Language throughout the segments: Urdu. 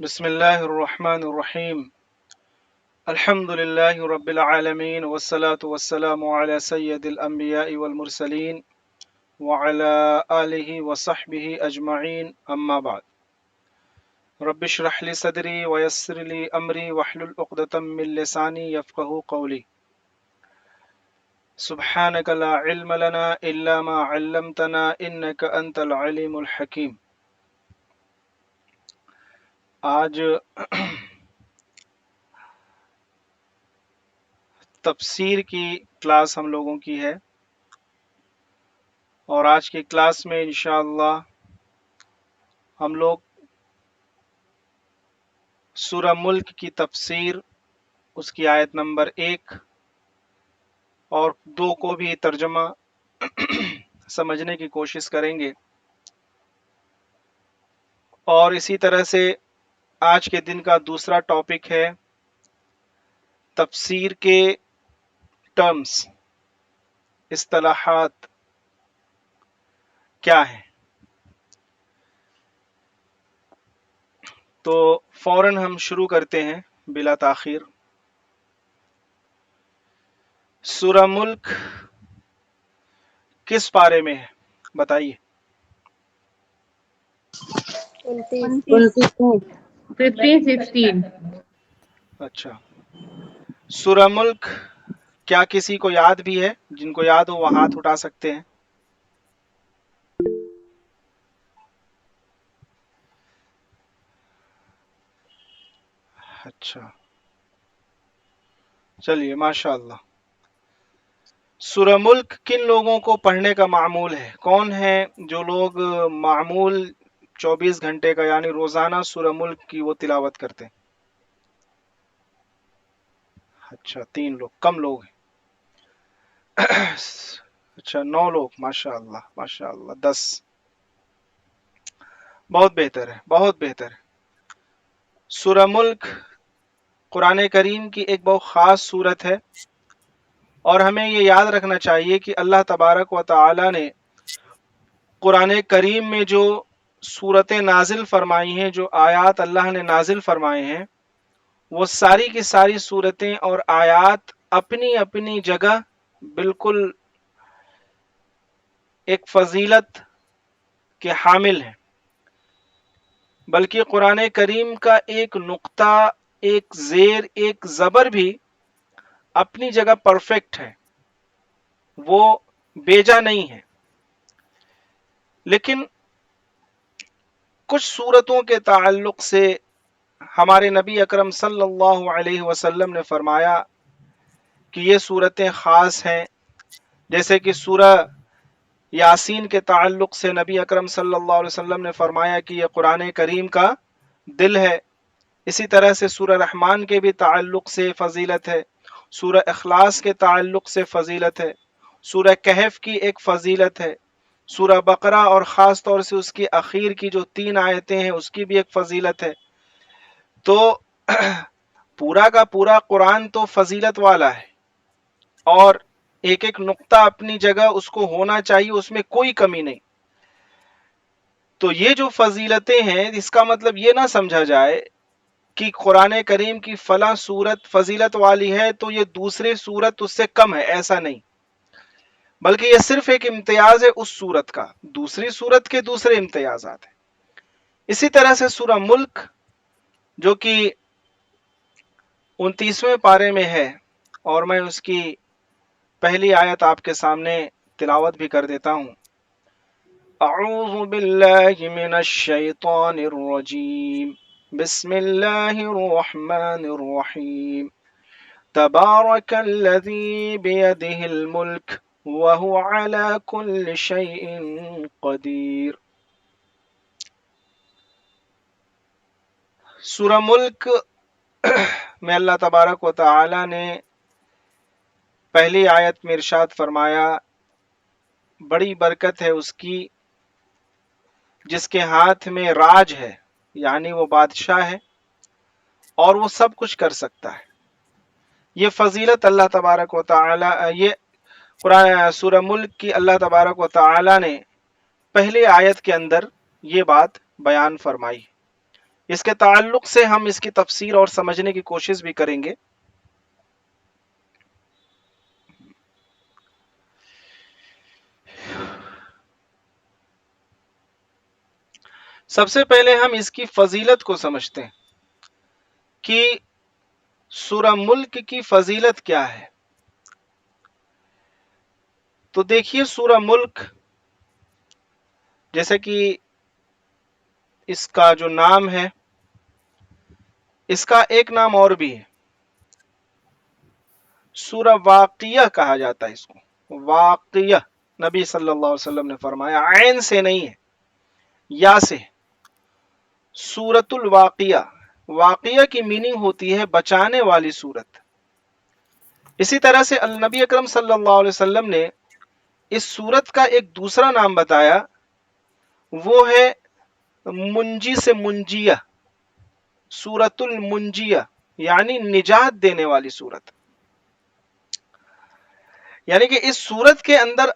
بسم الله الرحمن الرحيم. الحمد لله رب العالمين والصلاة والسلام على سيد الأنبياء والمرسلين وعلى آله وصحبه أجمعين، أما بعد. رب اشرح لي صدري ويسر لي أمري واحلل عقدة من لساني يفقهوا قولي. سبحانك لا علم لنا إلا ما علمتنا إنك أنت العليم الحكيم. آج تفسیر کی کلاس ہم لوگوں کی ہے، اور آج کی کلاس میں انشاءاللہ ہم لوگ سورہ ملک کی تفسیر، اس کی آیت نمبر 1 اور 2 کو بھی ترجمہ سمجھنے کی کوشش کریں گے، اور اسی طرح سے آج کے دن کا دوسرا ٹاپک ہے تفسیر کے ٹرمز، اصطلاحات کیا ہیں۔ تو فوراً ہم شروع کرتے ہیں بلا تاخیر۔ سورہ ملک کس پارے میں ہے بتائیے؟ 15-16 اچھا، سورہ ملک کیا کسی کو یاد بھی ہے؟ جن کو یاد ہو وہ ہاتھ اٹھا سکتے ہیں۔ اچھا چلیے، ماشاء اللہ۔ سورہ ملک کن لوگوں کو پڑھنے کا معمول ہے؟ کون ہیں جو لوگ معمول 24 گھنٹے کا یعنی روزانہ سورہ ملک کی وہ تلاوت کرتے ہیں؟ اچھا 3 لوگ، کم لوگ ہیں۔ اچھا 9 لوگ، ماشاء اللہ ماشاء اللہ، 10، بہت بہتر ہے، بہت بہتر ہے۔ سورہ ملک قرآن کریم کی ایک بہت خاص صورت ہے، اور ہمیں یہ یاد رکھنا چاہیے کہ اللہ تبارک و تعالی نے قرآن کریم میں جو صورتیں نازل فرمائی ہیں، جو آیات اللہ نے نازل فرمائے ہیں، وہ ساری کی ساری صورتیں اور آیات اپنی اپنی جگہ بالکل ایک فضیلت کے حامل ہیں، بلکہ قرآن کریم کا ایک نقطہ، ایک زیر، ایک زبر بھی اپنی جگہ پرفیکٹ ہے، وہ بیجا نہیں ہے۔ لیکن کچھ صورتوں کے تعلق سے ہمارے نبی اکرم صلی اللہ علیہ وسلم نے فرمایا کہ یہ صورتیں خاص ہیں، جیسے کہ سورہ یاسین کے تعلق سے نبی اکرم صلی اللہ علیہ وسلم نے فرمایا کہ یہ قرآن کریم کا دل ہے۔ اسی طرح سے سورہ رحمان کے بھی تعلق سے فضیلت ہے، سورہ اخلاص کے تعلق سے فضیلت ہے، سورہ کہف کی ایک فضیلت ہے، سورہ بقرہ اور خاص طور سے اس کی اخیر کی جو 3 آیتیں ہیں اس کی بھی ایک فضیلت ہے۔ تو پورا کا پورا قرآن تو فضیلت والا ہے، اور ایک ایک نقطہ اپنی جگہ اس کو ہونا چاہیے، اس میں کوئی کمی نہیں۔ تو یہ جو فضیلتیں ہیں، اس کا مطلب یہ نہ سمجھا جائے کہ قرآن کریم کی فلاں صورت فضیلت والی ہے تو یہ دوسری صورت اس سے کم ہے، ایسا نہیں، بلکہ یہ صرف ایک امتیاز ہے اس صورت کا، دوسری صورت کے دوسرے امتیازات ہیں۔ اسی طرح سے سورہ ملک جو کہ 29ویں پارے میں ہے، اور میں اس کی پہلی آیت آپ کے سامنے تلاوت بھی کر دیتا ہوں۔ اعوذ باللہ من الشیطان الرجیم، بسم اللہ الرحمن الرحیم، تبارک الذی بیدہ الملک وہو علی کل شیء قدیر۔ سورہ ملک میں اللہ تبارک و تعالی نے پہلی آیت میں ارشاد فرمایا، بڑی برکت ہے اس کی جس کے ہاتھ میں راج ہے، یعنی وہ بادشاہ ہے اور وہ سب کچھ کر سکتا ہے۔ یہ فضیلت اللہ تبارک و تعالی، یہ قرآن سورہ ملک کی اللہ تبارک و تعالی نے پہلی آیت کے اندر یہ بات بیان فرمائی۔ اس کے تعلق سے ہم اس کی تفسیر اور سمجھنے کی کوشش بھی کریں گے. سب سے پہلے ہم اس کی فضیلت کو سمجھتے ہیں کہ سورہ ملک کی فضیلت کیا ہے. تو دیکھیے سورہ ملک جیسے کہ اس کا جو نام ہے، اس کا ایک نام اور بھی ہے، سورہ واقعہ کہا جاتا ہے اس کو. واقعہ نبی صلی اللہ علیہ وسلم نے فرمایا، عین سے نہیں ہے، یا سے. سورۃ الواقعہ، واقعہ کی میننگ ہوتی ہے بچانے والی سورت. اسی طرح سے النبی اکرم صلی اللہ علیہ وسلم نے اس سورت کا ایک دوسرا نام بتایا، وہ ہے منجی سے منجیہ، سورۃ المنجیہ، یعنی نجات دینے والی سورت. یعنی کہ اس سورت کے اندر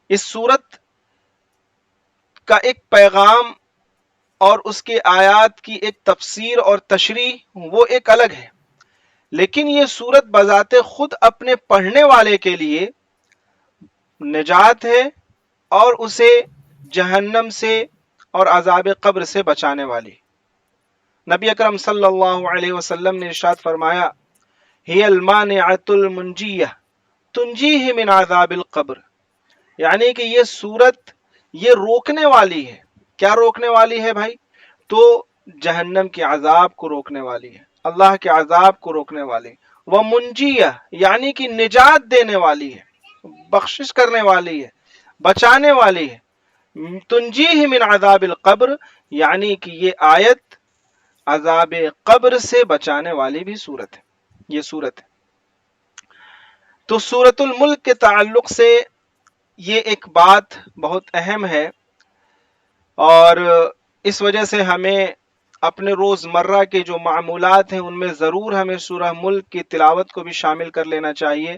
اس سورت کا ایک پیغام اور اس کے آیات کی ایک تفسیر اور تشریح وہ ایک الگ ہے، لیکن یہ سورت بذات خود اپنے پڑھنے والے کے لیے نجات ہے اور اسے جہنم سے اور عذاب قبر سے بچانے والی. نبی اکرم صلی اللہ علیہ وسلم نے ارشاد فرمایا، ہی المانعۃ المنجیہ تنجیہ من عذاب القبر، یعنی کہ یہ سورت یہ روکنے والی ہے. کیا روکنے والی ہے بھائی؟ تو جہنم کے عذاب کو روکنے والی ہے، اللہ کے عذاب کو روکنے والی. وہ منجیہ یعنی کہ نجات دینے والی ہے، بخشش کرنے والی ہے، بچانے والی ہے. تنجیہ من عذاب القبر یعنی کہ یہ آیت عذاب قبر سے بچانے والی بھی صورت ہے، یہ صورت ہے. تو سورۃ الملک کے تعلق سے یہ ایک بات بہت اہم ہے، اور اس وجہ سے ہمیں اپنے روزمرہ کے جو معمولات ہیں ان میں ضرور ہمیں سورہ ملک کی تلاوت کو بھی شامل کر لینا چاہیے،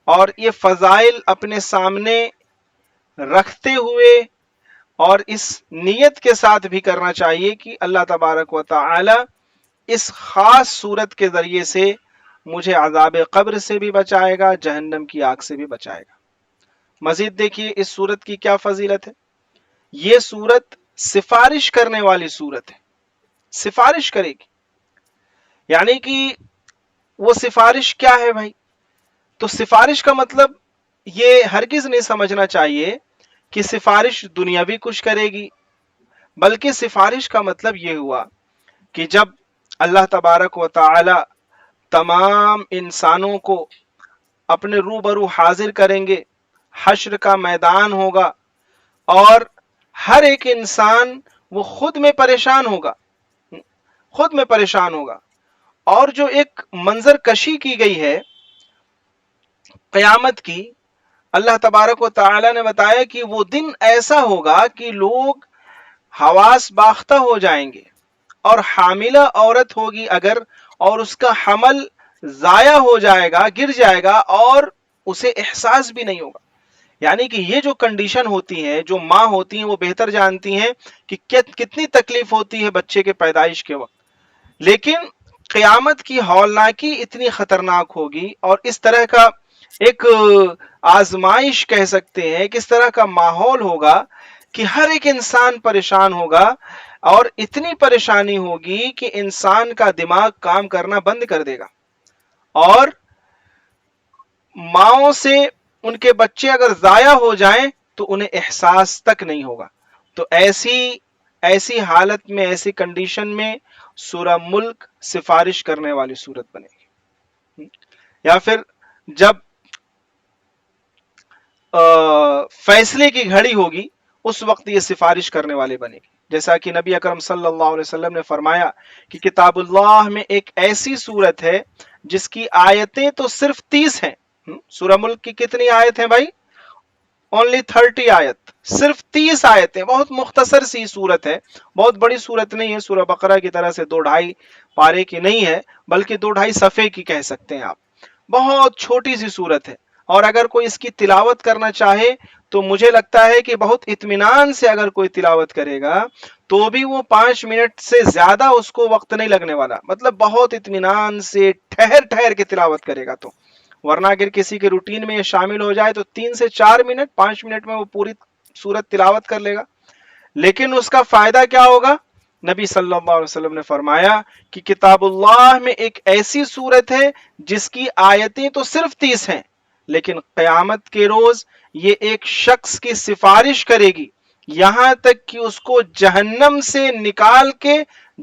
اور یہ فضائل اپنے سامنے رکھتے ہوئے اور اس نیت کے ساتھ بھی کرنا چاہیے کہ اللہ تبارک و تعالی اس خاص صورت کے ذریعے سے مجھے عذاب قبر سے بھی بچائے گا، جہنم کی آگ سے بھی بچائے گا. مزید دیکھیے اس صورت کی کیا فضیلت ہے. یہ صورت سفارش کرنے والی صورت ہے، سفارش کرے گی. یعنی کہ وہ سفارش کیا ہے بھائی؟ تو سفارش کا مطلب یہ ہرگز نہیں سمجھنا چاہیے کہ سفارش دنیاوی کچھ کرے گی، بلکہ سفارش کا مطلب یہ ہوا کہ جب اللہ تبارک و تعالی تمام انسانوں کو اپنے روبرو حاضر کریں گے، حشر کا میدان ہوگا اور ہر ایک انسان وہ خود میں پریشان ہوگا، خود میں پریشان ہوگا. اور جو ایک منظر کشی کی گئی ہے قیامت کی، اللہ تبارک و تعالی نے بتایا کہ وہ دن ایسا ہوگا کہ لوگ حواس باختہ ہو جائیں گے، اور حاملہ عورت ہوگی اگر، اور اس کا حمل ضائع ہو جائے گا، گر جائے گا، اور اسے احساس بھی نہیں ہوگا. یعنی کہ یہ جو کنڈیشن ہوتی ہے، جو ماں ہوتی ہیں وہ بہتر جانتی ہیں کہ کتنی تکلیف ہوتی ہے بچے کے پیدائش کے وقت. لیکن قیامت کی ہولناکی اتنی خطرناک ہوگی، اور اس طرح کا ایک آزمائش کہہ سکتے ہیں، کس طرح کا ماحول ہوگا کہ ہر ایک انسان پریشان ہوگا، اور اتنی پریشانی ہوگی کہ انسان کا دماغ کام کرنا بند کر دے گا، اور ماؤں سے ان کے بچے اگر ضائع ہو جائیں تو انہیں احساس تک نہیں ہوگا. تو ایسی حالت میں، ایسی کنڈیشن میں سورہ ملک سفارش کرنے والی صورت بنے گی. یا پھر جب فیصلے کی گھڑی ہوگی اس وقت یہ سفارش کرنے والے بنے گی. جیسا کہ نبی اکرم صلی اللہ علیہ وسلم نے فرمایا کہ کتاب اللہ میں ایک ایسی صورت ہے جس کی آیتیں تو صرف 30 ہیں. سورہ ملک کی کتنی آیت ہیں بھائی؟ اونلی 30 آیت، صرف 30 آیتیں. بہت مختصر سی صورت ہے، بہت بڑی صورت نہیں ہے. سورہ بقرہ کی طرح سے 2-2.5 پارے کی نہیں ہے، بلکہ 2-2.5 صفحے کی کہہ سکتے ہیں آپ. بہت چھوٹی سی صورت ہے. اور اگر کوئی اس کی تلاوت کرنا چاہے تو مجھے لگتا ہے کہ بہت اطمینان سے اگر کوئی تلاوت کرے گا تو بھی وہ 5 منٹ سے زیادہ اس کو وقت نہیں لگنے والا، مطلب بہت اطمینان سے ٹھہر ٹھہر کے تلاوت کرے گا تو، ورنہ اگر کسی کے روٹین میں یہ شامل ہو جائے تو 3 سے 4 منٹ 5 منٹ میں وہ پوری سورت تلاوت کر لے گا، لیکن اس کا فائدہ کیا ہوگا؟ نبی صلی اللہ علیہ وسلم نے فرمایا کہ کتاب اللہ میں ایک ایسی سورت ہے جس کی آیتیں تو صرف 30 ہیں، لیکن قیامت کے روز یہ ایک شخص کی سفارش کرے گی یہاں تک کہ اس کو جہنم سے نکال کے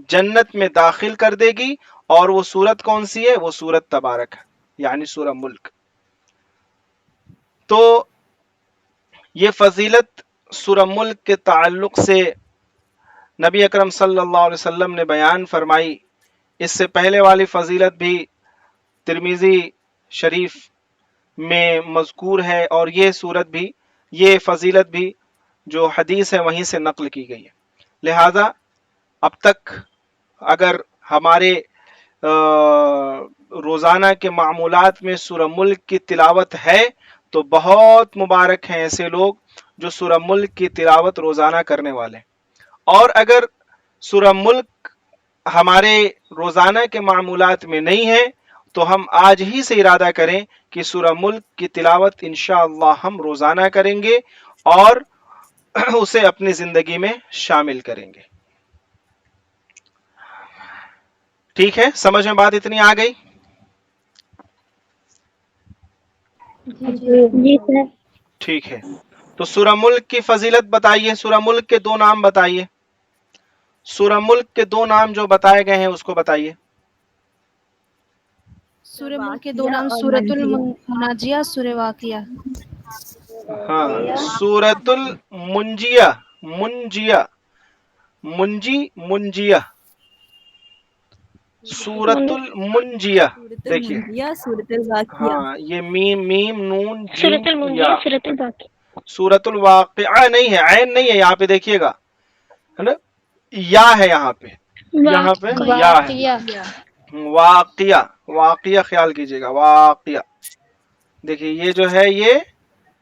جنت میں داخل کر دے گی، اور وہ سورت کون سی ہے؟ وہ سورت تبارک ہے، یعنی سورہ ملک۔ تو یہ فضیلت سورہ ملک کے تعلق سے نبی اکرم صلی اللہ علیہ وسلم نے بیان فرمائی۔ اس سے پہلے والی فضیلت بھی ترمذی شریف میں مذکور ہے، اور یہ سورت بھی، یہ فضیلت بھی جو حدیث ہے وہیں سے نقل کی گئی ہے۔ لہذا اب تک اگر ہمارے روزانہ کے معمولات میں سورہ ملک کی تلاوت ہے تو بہت مبارک ہیں ایسے لوگ جو سورہ ملک کی تلاوت روزانہ کرنے والے، اور اگر سورہ ملک ہمارے روزانہ کے معمولات میں نہیں ہے تو ہم آج ہی سے ارادہ کریں کہ سورہ ملک کی تلاوت انشاءاللہ ہم روزانہ کریں گے اور اسے اپنی زندگی میں شامل کریں گے۔ ٹھیک ہے، سمجھ میں بات اتنی آ گئی؟ جی سر۔ ٹھیک ہے، تو سورہ ملک کی فضیلت بتائیے، سورہ ملک کے 2 نام بتائیے، سورہ ملک کے 2 نام جو بتائے گئے ہیں اس کو بتائیے۔ سورہ ملک کے 2 نام سورۃ المناجیہ، سورہ واقعہ۔ ہاں، سورۃ المنجیہ، منجیہ، منجی، منجیہ، سورۃ المنجیہ۔ دیکھیے سورۃ الواقعہ۔ ہاں، یہ میم نون سورۃ جیم المنجیہ، یا، سورۃ الواقعہ۔ سورۃ الواقعہ نہیں ہے، عین نہیں ہے یہاں پہ، دیکھیے گا ہے نا، یا ہے یہاں پہ، یہاں پہ یا ہے، واقعہ، واقعہ خیال کیجئے گا، واقعہ۔ دیکھیے یہ جو ہے یہ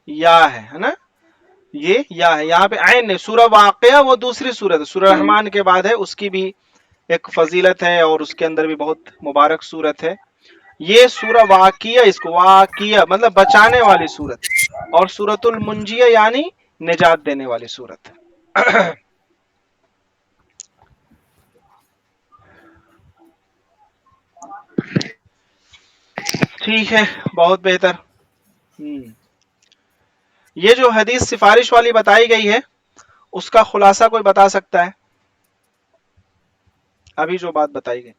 یا ہے نا، یہ یا ہے، یہاں پہ عین نہیں۔ سورہ واقعہ وہ دوسری سورت ہے، سورہ رحمان کے بعد ہے، اس کی بھی ایک فضیلت ہے اور اس کے اندر بھی بہت مبارک سورت ہے۔ یہ سورہ واقعہ، اس کو واقعہ مطلب بچانے والی سورت، اور سورۃ المنجیہ یعنی نجات دینے والی سورت۔ ٹھیک ہے، بہت بہتر۔ یہ جو حدیث سفارش والی بتائی گئی ہے اس کا خلاصہ کوئی بتا سکتا ہے؟ ابھی جو بات بتائی گئی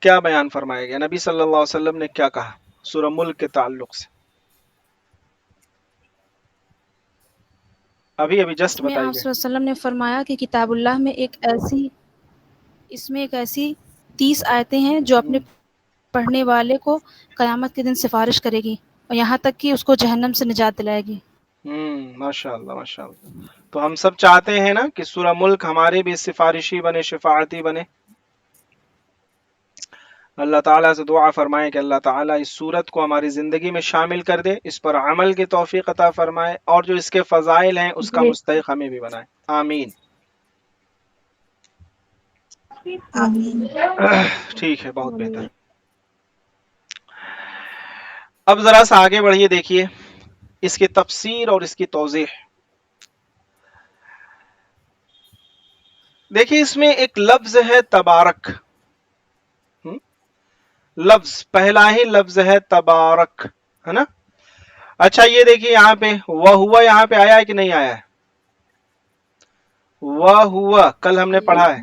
کیا بیان فرمایا گیا؟ نبی صلی اللہ علیہ وسلم نے کیا کہا سورہ ملک کے تعلق سے؟ ابھی جسٹ میں بتائی آپ گئی۔ صلی اللہ علیہ وسلم نے فرمایا کہ کتاب اللہ میں اس میں ایک ایسی 30 آیتیں ہیں جو اپنے پڑھنے والے کو قیامت کے دن سفارش کرے گی، اور یہاں تک کہ اس کو جہنم سے نجات دلائے گی۔ ماشاء اللہ، ماشاء اللہ۔ تو ہم سب چاہتے ہیں نا کہ سورہ ملک ہمارے بھی سفارشی بنے، شفاعتی بنے۔ اللہ تعالیٰ سے دعا فرمائے کہ اللہ تعالیٰ اس سورت کو ہماری زندگی میں شامل کر دے، اس پر عمل کی توفیق عطا فرمائے، اور جو اس کے فضائل ہیں اس کا مستحق ہمیں بھی بنائے، آمین۔ ٹھیک ہے، بہت بہتر۔ اب ذرا سا آگے بڑھیے، دیکھیے اس کی تفسیر اور اس کی توضیح۔ دیکھیے اس میں ایک لفظ ہے تبارک، لفظ پہلا ہی لفظ ہے تبارک، ہے نا۔ اچھا یہ دیکھیے یہاں پہ وہ ہوا، یہاں پہ آیا ہے کہ نہیں آیا ہے؟ وہ ہوا کل ہم نے پڑھا ہے،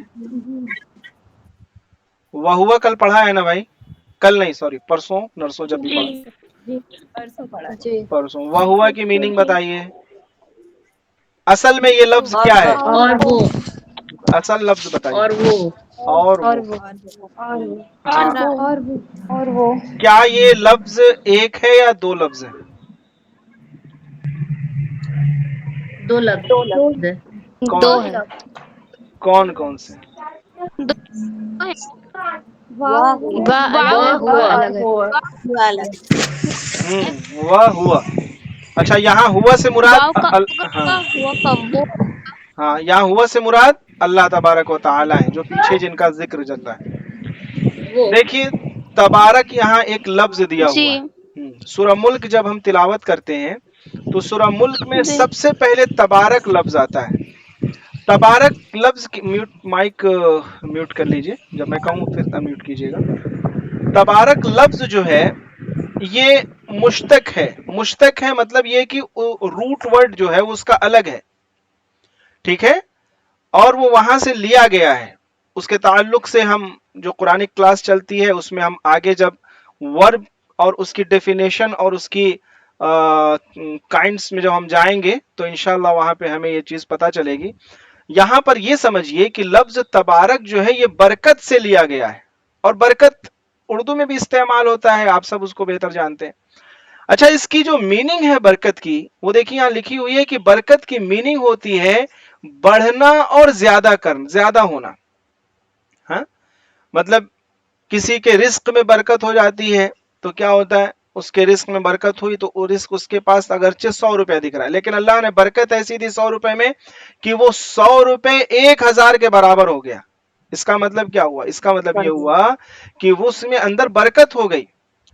وہ ہوا کل پڑھا ہے نا بھائی؟ کل نہیں، سوری پرسوں، نرسوں جب بھی پڑھا، پرسوں۔ وہ ہوا کی میننگ بتائیے، اصل میں یہ لفظ کیا ہے؟ اور وہ، اصل لفظ بتائیے۔ اور وہ، اور وہ، اور وہ کیا یہ لفظ ایک ہے یا 2 لفظ ہیں؟ 2 لفظ ہے۔ کون کون سے؟ الگ ہے. واہ ہوا. اچھا یہاں ہوا سے مراد ہاں یہاں ہوا سے مراد اللہ تبارک و تعالی ہے، جو پیچھے جن کا ذکر چل رہا ہے. دیکھیے تبارک یہاں ایک لفظ دیا ہوا ہے. سورہ ملک جب ہم تلاوت کرتے ہیں تو سورہ ملک میں سب سے پہلے تبارک لفظ آتا ہے. تبارک لفظ کی مائک میوٹ کر لیجئے، جب میں کہوں پھر میوٹ کیجئے گا. تبارک لفظ جو ہے یہ مشتق ہے. مشتق ہے مطلب یہ کہ روٹ ورڈ جو ہے اس کا الگ ہے، ٹھیک ہے، اور وہ وہاں سے لیا گیا ہے. اس کے تعلق سے ہم جو قرآن کلاس چلتی ہے اس میں ہم آگے جب ورب اور اس کی ڈیفینیشن اور اس کی کائنڈس میں جب ہم جائیں گے تو انشاءاللہ وہاں پہ ہمیں یہ چیز پتہ چلے گی. یہاں پر یہ سمجھیے کہ لفظ تبارک جو ہے یہ برکت سے لیا گیا ہے، اور برکت اردو میں بھی استعمال ہوتا ہے، آپ سب اس کو بہتر جانتے ہیں. اچھا اس کی جو میننگ ہے برکت کی، وہ دیکھیے یہاں لکھی ہوئی ہے کہ برکت کی میننگ ہوتی ہے بڑھنا اور زیادہ کرنا، زیادہ ہونا. ہاں مطلب کسی کے رزق میں برکت ہو جاتی ہے تو کیا ہوتا ہے، اس کے رزق میں برکت ہوئی تو وہ رزق اس کے پاس اگرچہ 100 روپے دکھ رہا ہے، لیکن اللہ نے برکت ایسی دی 100 روپے میں کہ وہ 100 روپے 1000 کے برابر ہو گیا. اس کا مطلب کیا ہوا؟ اس کا مطلب یہ ہوا کہ وہ اس میں اندر برکت ہو گئی.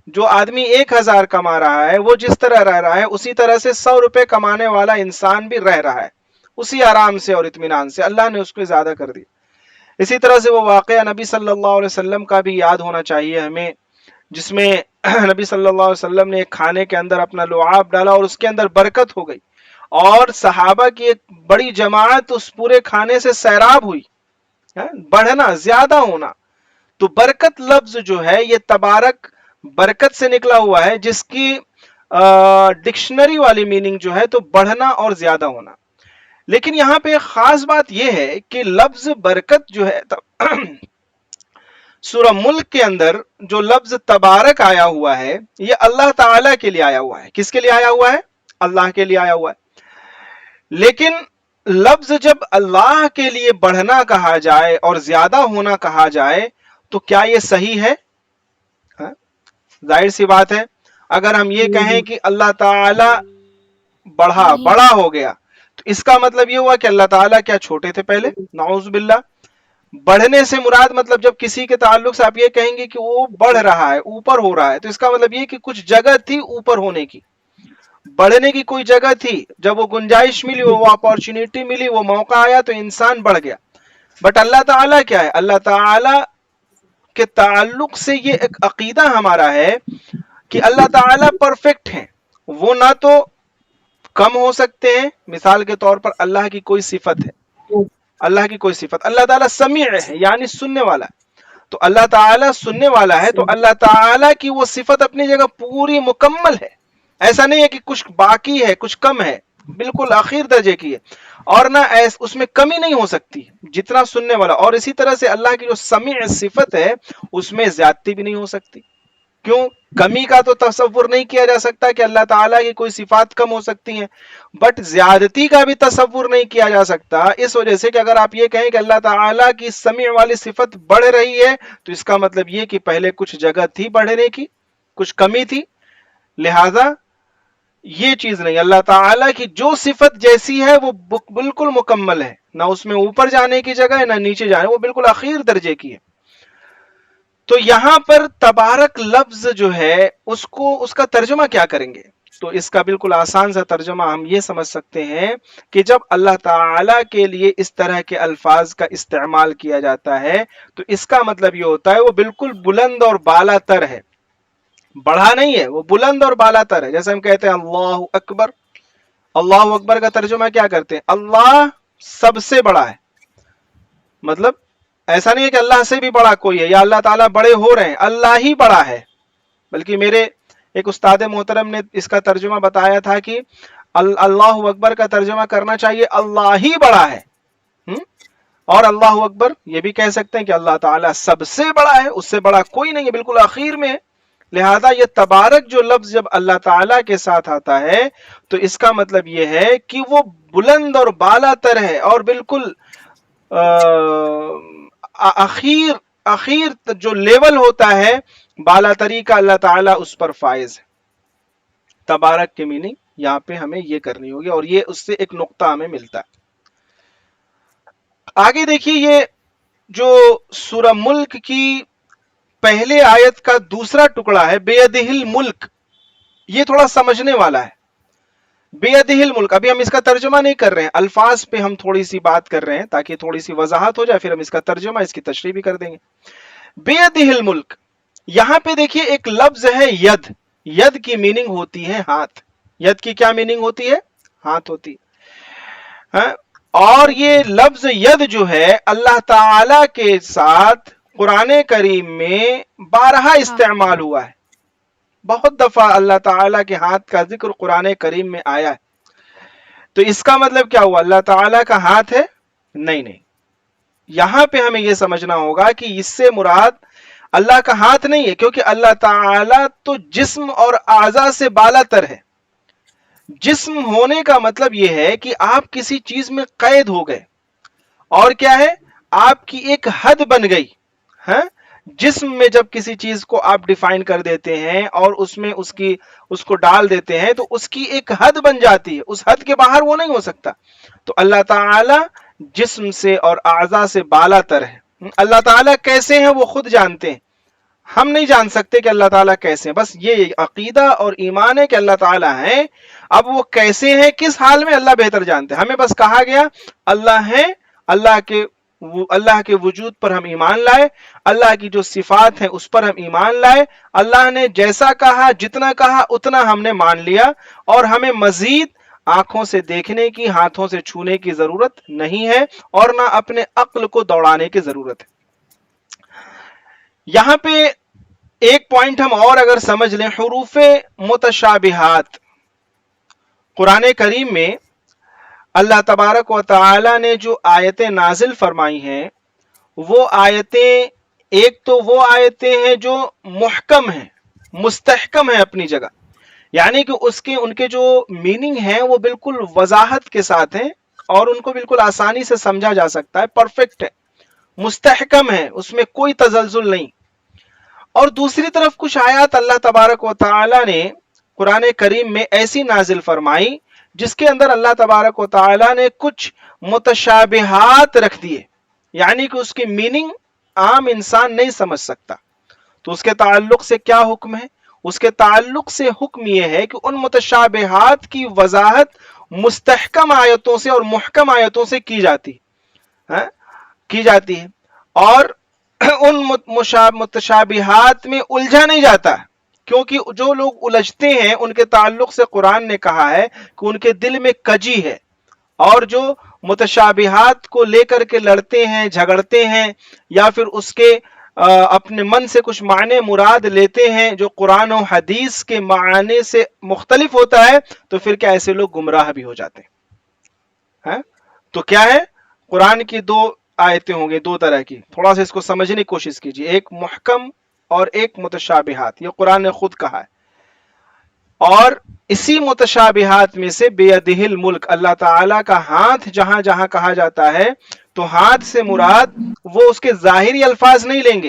جو آدمی 1000 کما رہا ہے وہ جس طرح رہ رہا ہے اسی طرح سے 100 روپے کمانے والا انسان بھی رہ رہا ہے، اسی آرام سے اور اطمینان سے. اللہ نے اس کو زیادہ کر دی. اسی طرح سے وہ واقعہ نبی صلی اللہ علیہ وسلم کا بھی یاد ہونا چاہیے ہمیں، جس میں نبی صلی اللہ علیہ وسلم نے ایک کھانے کے اندر اپنا لعاب ڈالا اور اس کے اندر برکت ہو گئی، اور صحابہ کی ایک بڑی جماعت اس پورے کھانے سے سیراب ہوئی. بڑھنا، زیادہ ہونا. تو برکت لفظ جو ہے یہ تبارک برکت سے نکلا ہوا ہے، جس کی ڈکشنری والی میننگ جو ہے تو بڑھنا اور زیادہ ہونا. لیکن یہاں پہ خاص بات یہ ہے کہ لفظ برکت جو ہے سورہ ملک کے اندر جو لفظ تبارک آیا ہوا ہے یہ اللہ تعالی کے لیے آیا ہوا ہے. کس کے لیے آیا ہوا ہے؟ اللہ کے لیے آیا ہوا ہے. لیکن لفظ جب اللہ کے لیے بڑھنا کہا جائے اور زیادہ ہونا کہا جائے تو کیا یہ صحیح ہے؟ ظاہر سی بات ہے اگر ہم یہ کہیں کہ اللہ تعالی بڑا ہو گیا تو اس کا مطلب یہ ہوا کہ اللہ تعالیٰ کیا چھوٹے تھے پہلے؟ نعوذ باللہ. بڑھنے سے مراد مطلب جب کسی کے تعلق سے آپ یہ کہیں گے کہ وہ بڑھ رہا ہے، اوپر ہو رہا ہے، تو اس کا مطلب یہ کہ کچھ جگہ تھی اوپر ہونے کی، بڑھنے کی کوئی جگہ تھی، جب وہ گنجائش ملی، وہ اپارچونٹی ملی، وہ موقع آیا تو انسان بڑھ گیا. بٹ اللہ تعالیٰ کیا ہے؟ اللہ تعالیٰ کے تعلق سے یہ ایک عقیدہ ہمارا ہے کہ اللہ تعالیٰ پرفیکٹ ہیں. وہ نہ تو کم ہو سکتے ہیں، مثال کے طور پر اللہ کی کوئی صفت ہے، اللہ کی کوئی صفت، اللہ تعالیٰ سمیع ہے یعنی سننے والا ہے، تو اللہ تعالیٰ سننے والا ہے، تو اللہ تعالیٰ کی وہ صفت اپنی جگہ پوری مکمل ہے. ایسا نہیں ہے کہ کچھ باقی ہے، کچھ کم ہے، بالکل آخر درجے کی ہے، اور نہ اس میں کمی نہیں ہو سکتی جتنا سننے والا. اور اسی طرح سے اللہ کی جو سمیع صفت ہے اس میں زیادتی بھی نہیں ہو سکتی. کیوں؟ کمی کا تو تصور نہیں کیا جا سکتا کہ اللہ تعالیٰ کی کوئی صفات کم ہو سکتی ہیں، بٹ زیادتی کا بھی تصور نہیں کیا جا سکتا، اس وجہ سے کہ اگر آپ یہ کہیں کہ اللہ تعالیٰ کی سمیع والی صفت بڑھ رہی ہے تو اس کا مطلب یہ کہ پہلے کچھ جگہ تھی بڑھنے کی، کچھ کمی تھی، لہذا یہ چیز نہیں. اللہ تعالیٰ کی جو صفت جیسی ہے وہ بالکل مکمل ہے، نہ اس میں اوپر جانے کی جگہ ہے نہ نیچے جانے، وہ بالکل آخر درجے کی ہے. تو یہاں پر تبارک لفظ جو ہے اس کا ترجمہ کیا کریں گے؟ تو اس کا بالکل آسان سا ترجمہ ہم یہ سمجھ سکتے ہیں کہ جب اللہ تعالی کے لیے اس طرح کے الفاظ کا استعمال کیا جاتا ہے تو اس کا مطلب یہ ہوتا ہے وہ بالکل بلند اور بالا تر ہے، بڑھا نہیں ہے، وہ بلند اور بالا تر ہے. جیسے ہم کہتے ہیں اللہ اکبر، اللہ اکبر کا ترجمہ کیا کرتے ہیں؟ اللہ سب سے بڑا ہے. مطلب ایسا نہیں ہے کہ اللہ سے بھی بڑا کوئی ہے یا اللہ تعالیٰ بڑے ہو رہے ہیں، اللہ ہی بڑا ہے. بلکہ میرے ایک استاد محترم نے اس کا ترجمہ بتایا تھا کہ اللہ اکبر کا ترجمہ کرنا چاہیے اللہ ہی بڑا ہے، اور اللہ اکبر یہ بھی کہہ سکتے ہیں کہ اللہ تعالیٰ سب سے بڑا ہے، اس سے بڑا کوئی نہیں ہے، بالکل آخر میں ہے. لہذا یہ تبارک جو لفظ جب اللہ تعالیٰ کے ساتھ آتا ہے تو اس کا مطلب یہ ہے کہ وہ بلند اور بالا تر ہے اور بالکل اخیر جو لیول ہوتا ہے بالا تری کا اللہ تعالیٰ اس پر فائز ہے. تبارک کے میننگ یہاں پہ ہمیں یہ کرنی ہوگی اور یہ اس سے ایک نقطہ ہمیں ملتا ہے. آگے دیکھیے یہ جو سورہ ملک کی پہلے آیت کا دوسرا ٹکڑا ہے بیدہ الملک، یہ تھوڑا سمجھنے والا ہے. بیدہ الملک، ابھی ہم اس کا ترجمہ نہیں کر رہے ہیں، الفاظ پہ ہم تھوڑی سی بات کر رہے ہیں تاکہ تھوڑی سی وضاحت ہو جائے، پھر ہم اس کا ترجمہ اس کی تشریح بھی کر دیں گے. بیدہ الملک، یہاں پہ دیکھیے ایک لفظ ہے ید. ید کی میننگ ہوتی ہے ہاتھ. ید کی کیا میننگ ہوتی ہے؟ ہاتھ ہوتی ہے. اور یہ لفظ ید جو ہے اللہ تعالی کے ساتھ قرآن کریم میں بارہا استعمال ہوا ہے. بہت دفعہ اللہ تعالیٰ کے ہاتھ کا ذکر قرآن کریم میں آیا ہے. تو اس کا مطلب کیا ہوا؟ اللہ تعالیٰ کا ہاتھ ہے؟ نہیں نہیں. یہاں پہ ہمیں یہ سمجھنا ہوگا کہ اس سے مراد اللہ کا ہاتھ نہیں ہے، کیونکہ اللہ تعالیٰ تو جسم اور اعضاء سے بالا تر ہے. جسم ہونے کا مطلب یہ ہے کہ آپ کسی چیز میں قید ہو گئے، اور کیا ہے؟ آپ کی ایک حد بن گئی. ہاں، جسم میں جب کسی چیز کو آپ ڈیفائن کر دیتے ہیں اور اس میں اس کو ڈال دیتے ہیں تو اس کی ایک حد بن جاتی ہے، اس حد کے باہر وہ نہیں ہو سکتا. تو اللہ تعالی جسم سے اور اعضاء سے بالا تر ہے. اللہ تعالیٰ کیسے ہیں وہ خود جانتے ہیں، ہم نہیں جان سکتے کہ اللہ تعالیٰ کیسے ہیں. بس یہ عقیدہ اور ایمان ہے کہ اللہ تعالیٰ ہیں. اب وہ کیسے ہیں، کس حال میں، اللہ بہتر جانتے ہیں. ہمیں بس کہا گیا اللہ ہیں، اللہ کے وجود پر ہم ایمان لائے، اللہ کی جو صفات ہیں اس پر ہم ایمان لائے. اللہ نے جیسا کہا، جتنا کہا اتنا ہم نے مان لیا، اور ہمیں مزید آنکھوں سے دیکھنے کی، ہاتھوں سے چھونے کی ضرورت نہیں ہے، اور نہ اپنے عقل کو دوڑانے کی ضرورت ہے. یہاں پہ ایک پوائنٹ ہم اور اگر سمجھ لیں، حروف متشابہات. قرآن کریم میں اللہ تبارک و تعالی نے جو آیتیں نازل فرمائی ہیں، وہ آیتیں ایک تو وہ آیتیں ہیں جو محکم ہیں، مستحکم ہیں اپنی جگہ، یعنی کہ ان کے جو میننگ ہیں وہ بالکل وضاحت کے ساتھ ہیں اور ان کو بالکل آسانی سے سمجھا جا سکتا ہے، پرفیکٹ ہے، مستحکم ہے، اس میں کوئی تزلزل نہیں. اور دوسری طرف کچھ آیات اللہ تبارک و تعالی نے قرآن کریم میں ایسی نازل فرمائی جس کے اندر اللہ تبارک و تعالی نے کچھ متشابہات رکھ دیے، یعنی کہ اس کی میننگ عام انسان نہیں سمجھ سکتا. تو اس کے تعلق سے کیا حکم ہے؟ اس کے تعلق سے حکم یہ ہے کہ ان متشابہات کی وضاحت مستحکم آیتوں سے اور محکم آیتوں سے کی جاتی ہے، اور ان متشابہات میں الجھا نہیں جاتا، کیونکہ جو لوگ الجھتے ہیں ان کے تعلق سے قرآن نے کہا ہے کہ ان کے دل میں کجی ہے، اور جو متشابہات کو لے کر کے لڑتے ہیں، جھگڑتے ہیں، یا پھر اس کے اپنے من سے کچھ معنی مراد لیتے ہیں جو قرآن و حدیث کے معنی سے مختلف ہوتا ہے، تو پھر کیا ایسے لوگ گمراہ بھی ہو جاتے ہیں. تو کیا ہے؟ قرآن کی دو آیتیں ہوں گے، دو طرح کی، تھوڑا سا اس کو سمجھنے کی کوشش کیجیے، ایک محکم اور ایک متشابہات. یہ قرآن نے خود کہا ہے. اور اسی متشابہات میں سے بیدہ الملک، اللہ تعالیٰ کا ہاتھ جہاں جہاں کہا جاتا ہے تو ہاتھ سے مراد وہ اس کے ظاہری الفاظ نہیں لیں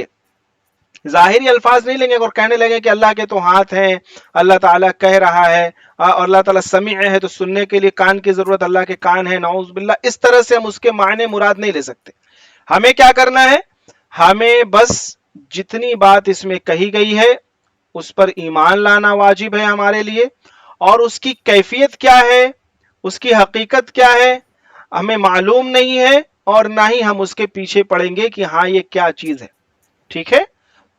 گے، اور کہنے لگے کہ اللہ کے تو ہاتھ ہیں، اللہ تعالیٰ کہہ رہا ہے، اور اللہ تعالیٰ سمیع ہے تو سننے کے لیے کان کی ضرورت، اللہ کے کان ہے، نعوذ باللہ. اس طرح سے ہم اس کے معنی مراد نہیں لے سکتے. ہمیں کیا کرنا ہے؟ ہمیں بس جتنی بات اس میں کہی گئی ہے اس پر ایمان لانا واجب ہے ہمارے لیے، اور اس کی کیفیت کیا ہے، اس کی حقیقت کیا ہے، ہمیں معلوم نہیں ہے، اور نہ ہی ہم اس کے پیچھے پڑیں گے کہ ہاں یہ کیا چیز ہے. ٹھیک ہے؟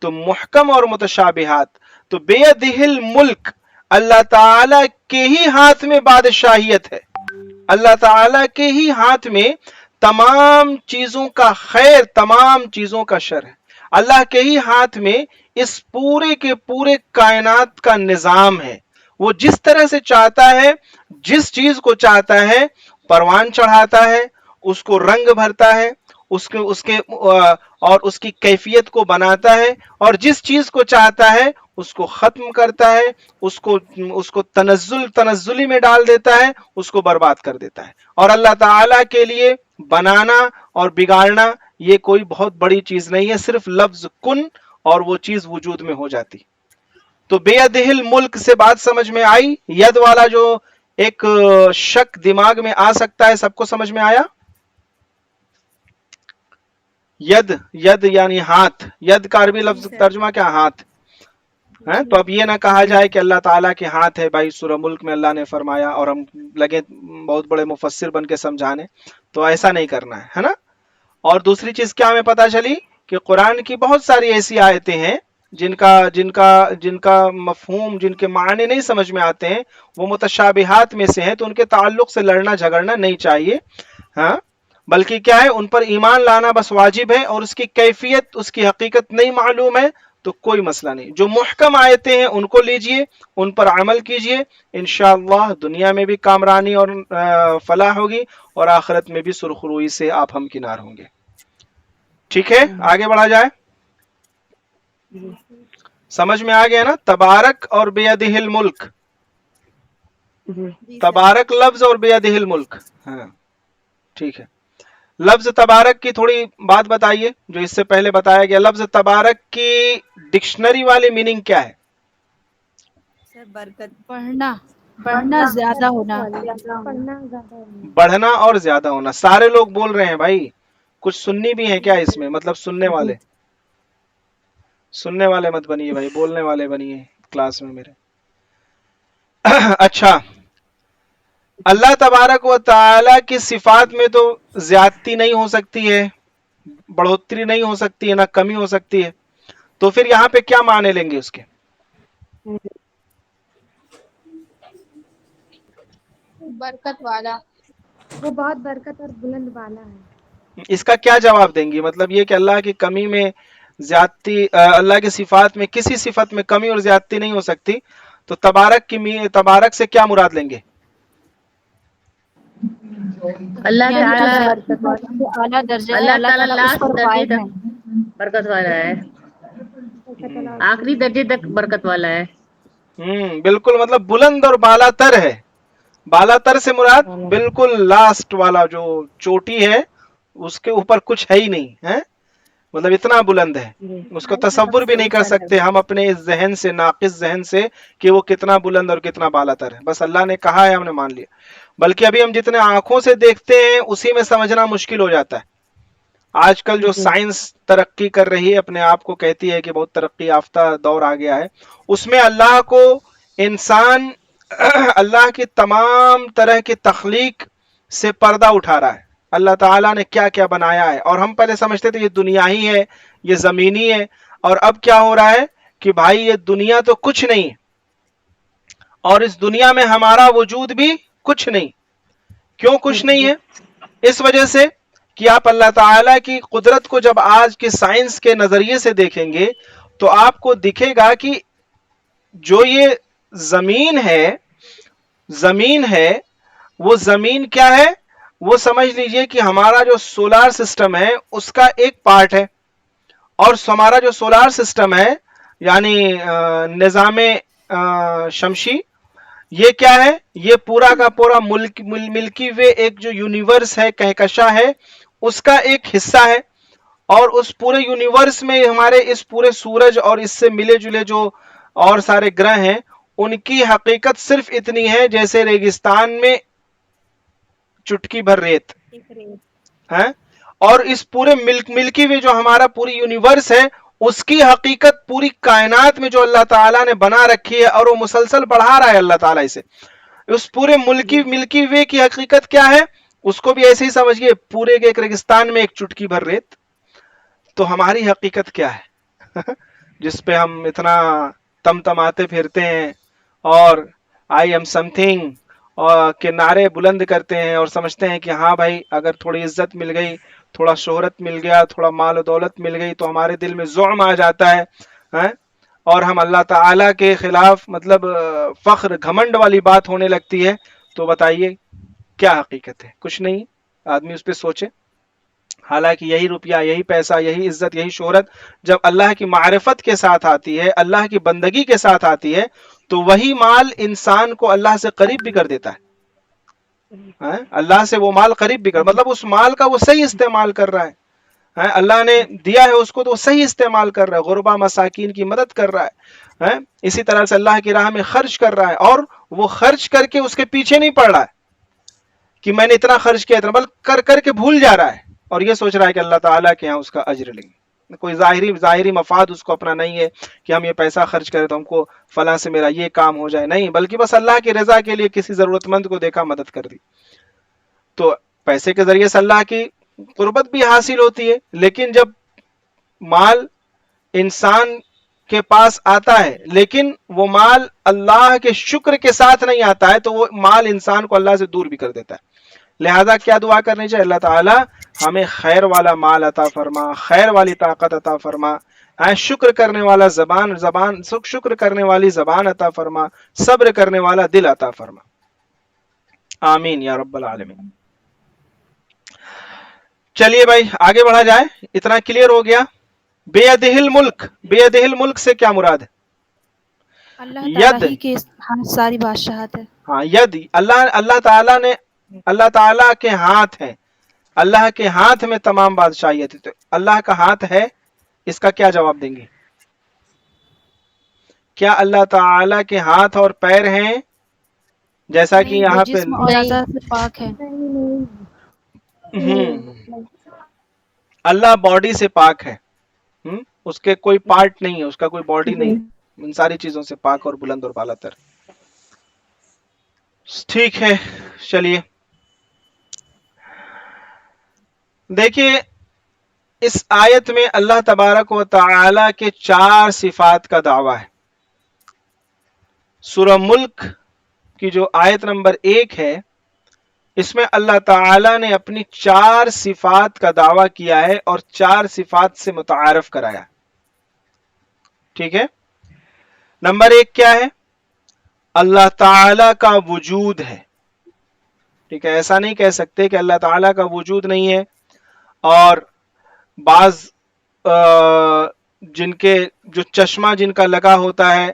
تو محکم اور متشابہات. تو بیدہ الملک، اللہ تعالی کے ہی ہاتھ میں بادشاہیت ہے، اللہ تعالی کے ہی ہاتھ میں تمام چیزوں کا خیر، تمام چیزوں کا شر ہے. اللہ کے ہی ہاتھ میں اس پورے کے پورے کائنات کا نظام ہے. وہ جس طرح سے چاہتا ہے، جس چیز کو چاہتا ہے پروان چڑھاتا ہے، اس کو رنگ بھرتا ہے، اور اس کی کیفیت کو بناتا ہے، اور جس چیز کو چاہتا ہے اس کو ختم کرتا ہے، اس کو تنزلی میں ڈال دیتا ہے، اس کو برباد کر دیتا ہے. اور اللہ تعالیٰ کے لیے بنانا اور بگاڑنا یہ کوئی بہت بڑی چیز نہیں ہے، صرف لفظ کن اور وہ چیز وجود میں ہو جاتی۔ تو بیدہ الملک سے بات سمجھ میں آئی؟ ید والا جو ایک شک دماغ میں آ سکتا ہے، سب کو سمجھ میں آیا؟ ید، ید یعنی ہاتھ، ید کا عربی لفظ ترجمہ کیا؟ ہاتھ ہے۔ تو اب یہ نہ کہا جائے کہ اللہ تعالیٰ کے ہاتھ ہے، بھائی سورہ ملک میں اللہ نے فرمایا اور ہم لگے بہت بڑے مفسر بن کے سمجھانے، تو ایسا نہیں کرنا ہے نا۔ اور دوسری چیز کیا ہمیں پتہ چلی کہ قرآن کی بہت ساری ایسی آیتیں ہیں جن کا مفہوم، جن کے معنی نہیں سمجھ میں آتے ہیں، وہ متشابہات میں سے ہیں، تو ان کے تعلق سے لڑنا جھگڑنا نہیں چاہیے، ہاں، بلکہ کیا ہے، ان پر ایمان لانا بس واجب ہے، اور اس کی کیفیت، اس کی حقیقت نہیں معلوم ہے تو کوئی مسئلہ نہیں۔ جو محکم آیتیں ہیں ان کو لیجئے، ان پر عمل کیجئے، انشاءاللہ دنیا میں بھی کامرانی اور فلاح ہوگی، اور آخرت میں بھی سرخروئی سے آپ ہمکنار ہوں گے۔ ٹھیک ہے، آگے بڑھا جائے۔ سمجھ میں آ گیا نا؟ تبارک اور بیدہ الملک، تبارک لفظ اور بیدہ الملک، ہاں ٹھیک ہے۔ لفظ تبارک کی تھوڑی بات بتائیے، جو اس سے پہلے بتایا گیا۔ لفظ تبارک کی ڈکشنری والی میننگ کیا ہے؟ سر برکت، بڑھنا، بڑھنا، زیادہ ہونا، بڑھنا اور زیادہ ہونا۔ سارے لوگ بول رہے ہیں بھائی، کچھ سننی بھی ہیں کیا اس میں؟ مطلب سننے والے، سننے والے مت بنیے بھائی، بولنے والے بنیے کلاس میں میرے۔ اچھا، اللہ تبارک و تعالی کی صفات میں تو زیادتی نہیں ہو سکتی ہے، بڑھوتری نہیں ہو سکتی ہے، نہ کمی ہو سکتی ہے، تو پھر یہاں پہ کیا معنی لیں گے اس کے؟ برکت والا، وہ بہت برکت اور بلند والا ہے۔ اس کا کیا جواب دیں گی؟ مطلب یہ کہ اللہ کی کمی میں زیادتی، اللہ کی صفات میں کسی صفت میں کمی اور زیادتی نہیں ہو سکتی، تو تبارک سے کیا مراد لیں گے؟ اللہ یعنی جو تعالیٰ، اعلیٰ درجہ ہے، اللہ اللہ تعالیٰ تعالیٰ اس لاسٹ پر درجے قائم ہے۔ تک برکت والا ہے، آخری درجے تک برکت والا ہے۔ بالکل، مطلب بلند اور بالا تر ہے۔ بالا تر سے مراد بالکل لاسٹ والا جو چوٹی ہے، اس کے اوپر کچھ ہے ہی نہیں ہے، مطلب اتنا بلند ہے، اس کو تصور بھی نہیں کر سکتے ہم اپنے اس ذہن سے، ناقص ذہن سے، کہ وہ کتنا بلند اور کتنا بالا تر ہے۔ بس اللہ نے کہا ہے، ہم نے مان لیا۔ بلکہ ابھی ہم جتنے آنکھوں سے دیکھتے ہیں اسی میں سمجھنا مشکل ہو جاتا ہے۔ آج کل جو سائنس ترقی کر رہی ہے، اپنے آپ کو کہتی ہے کہ بہت ترقی یافتہ دور آ گیا ہے، اس میں اللہ کو انسان اللہ کی تمام طرح کی تخلیق سے پردہ اٹھا رہا ہے۔ اللہ تعالیٰ نے کیا کیا بنایا ہے، اور ہم پہلے سمجھتے تھے یہ دنیا ہی ہے، یہ زمینی ہے، اور اب کیا ہو رہا ہے کہ بھائی یہ دنیا تو کچھ نہیں، اور اس دنیا میں ہمارا وجود بھی کچھ نہیں۔ کیوں کچھ نہیں ہے؟ اس وجہ سے کہ آپ اللہ تعالیٰ کی قدرت کو جب آج کی سائنس کے نظریے سے دیکھیں گے تو آپ کو دکھے گا کہ جو یہ زمین ہے وہ زمین کیا ہے؟ وہ سمجھ لیجئے کہ ہمارا جو سولار سسٹم ہے اس کا ایک پارٹ ہے، اور ہمارا جو سولار سسٹم ہے یعنی نظام شمسی، یہ کیا ہے؟ یہ پورا کا پورا ملکی وے، ایک جو یونیورس ہے، کہکشاں ہے، اس کا ایک حصہ ہے۔ اور اس پورے یونیورس میں ہمارے اس پورے سورج اور اس سے ملے جلے جو اور سارے گرہ ہیں، ان کی حقیقت صرف اتنی ہے جیسے ریگستان میں چٹکی بھر ریت ہے، اور اس پورے ملکی وے جو ہمارا پوری یونیورس ہے، اس کی حقیقت پوری کائنات میں جو اللہ تعالیٰ نے بنا رکھی ہے، اور وہ مسلسل بڑھا رہا ہے اللہ تعالیٰ اسے، اس پورے ملکی وے کی حقیقت کیا ہے؟ اس کو بھی ایسے ہی سمجھیے، پورے کے ایک ریگستان میں ایک چٹکی بھر ریت۔ تو ہماری حقیقت کیا ہے جس پہ ہم اتنا تمتماتے پھرتے ہیں اور آئی ایم سم تھنگ اور کے نعرے بلند کرتے ہیں، اور سمجھتے ہیں کہ ہاں بھائی اگر تھوڑی عزت مل گئی، تھوڑا شہرت مل گیا، تھوڑا مال و دولت مل گئی، تو ہمارے دل میں زعم آ جاتا ہے، اور ہم اللہ تعالیٰ کے خلاف مطلب فخر گھمنڈ والی بات ہونے لگتی ہے۔ تو بتائیے کیا حقیقت ہے؟ کچھ نہیں۔ آدمی اس پہ سوچے، حالانکہ یہی روپیہ، یہی پیسہ، یہی عزت، یہی شہرت جب اللہ کی معرفت کے ساتھ آتی ہے، اللہ کی بندگی کے ساتھ آتی ہے، تو وہی مال انسان کو اللہ سے قریب بھی کر دیتا ہے۔ اللہ سے وہ مال قریب بھی کر، مطلب اس مال کا وہ صحیح استعمال کر رہا اللہ نے دیا ہے اس کو تو وہ صحیح استعمال کر رہا ہے، غربا مساکین کی مدد کر رہا ہے، اسی طرح سے اللہ کی راہ میں خرچ کر رہا ہے، اور وہ خرچ کر کے اس کے پیچھے نہیں پڑ رہا ہے کہ میں نے اتنا خرچ کیا اتنا، بلکہ کر کر کے بھول جا رہا ہے اور یہ سوچ رہا ہے کہ اللہ تعالیٰ کے ہاں اس کا اجر لیں گے. کوئی ظاہری مفاد اس کو اپنا نہیں ہے کہ ہم یہ پیسہ خرچ کریں تو ہم کو فلاں سے میرا یہ کام ہو جائے، نہیں، بلکہ بس اللہ کی رضا کے لیے کسی ضرورت مند کو دیکھا مدد کر دی. تو پیسے کے ذریعے سے اللہ کی قربت بھی حاصل ہوتی ہے، لیکن جب مال انسان کے پاس آتا ہے لیکن وہ مال اللہ کے شکر کے ساتھ نہیں آتا ہے تو وہ مال انسان کو اللہ سے دور بھی کر دیتا ہے. لہذا کیا دعا کرنی چاہیے؟ اللہ تعالی ہمیں خیر والا مال عطا فرما، خیر والی طاقت عطا فرما، شکر کرنے والا زبان شکر کرنے والی زبان عطا فرما، صبر کرنے والا دل عطا فرما. آمین یا رب العالمین. چلیے بھائی آگے بڑھا جائے. اتنا کلیئر ہو گیا. بیدہ الملک، بیدہ الملک سے کیا مراد ہے؟ اللہ تعالیٰ ہی کے ہاں ساری بادشاہت ہے. ہاں ید، اللہ تعالیٰ نے، اللہ تعالیٰ کے ہاتھ ہے، اللہ کے ہاتھ میں تمام بادشاہیت ہے. تو اللہ کا ہاتھ ہے، اس کا کیا جواب دیں گے؟ کیا اللہ تعالیٰ کے ہاتھ اور پیر ہیں جیسا کہ یہاں پہ؟ جسم اور اعضاء سے پاک ہے. اللہ باڈی سے پاک ہے، اس کے کوئی پارٹ نہیں ہے، اس کا کوئی باڈی نہیں، ان ساری چیزوں سے پاک اور بلند اور بالا تر. ٹھیک ہے چلیے دیکھیے اس آیت میں اللہ تبارک و تعالی کے 4 صفات کا دعویٰ ہے. سورہ ملک کی جو آیت نمبر 1 ہے اس میں اللہ تعالی نے اپنی 4 صفات کا دعویٰ کیا ہے اور 4 صفات سے متعارف کرایا. ٹھیک ہے. نمبر 1 کیا ہے؟ اللہ تعالی کا وجود ہے. ٹھیک ہے، ایسا نہیں کہہ سکتے کہ اللہ تعالی کا وجود نہیں ہے. اور بعض جن کے جو چشمہ جن کا لگا ہوتا ہے،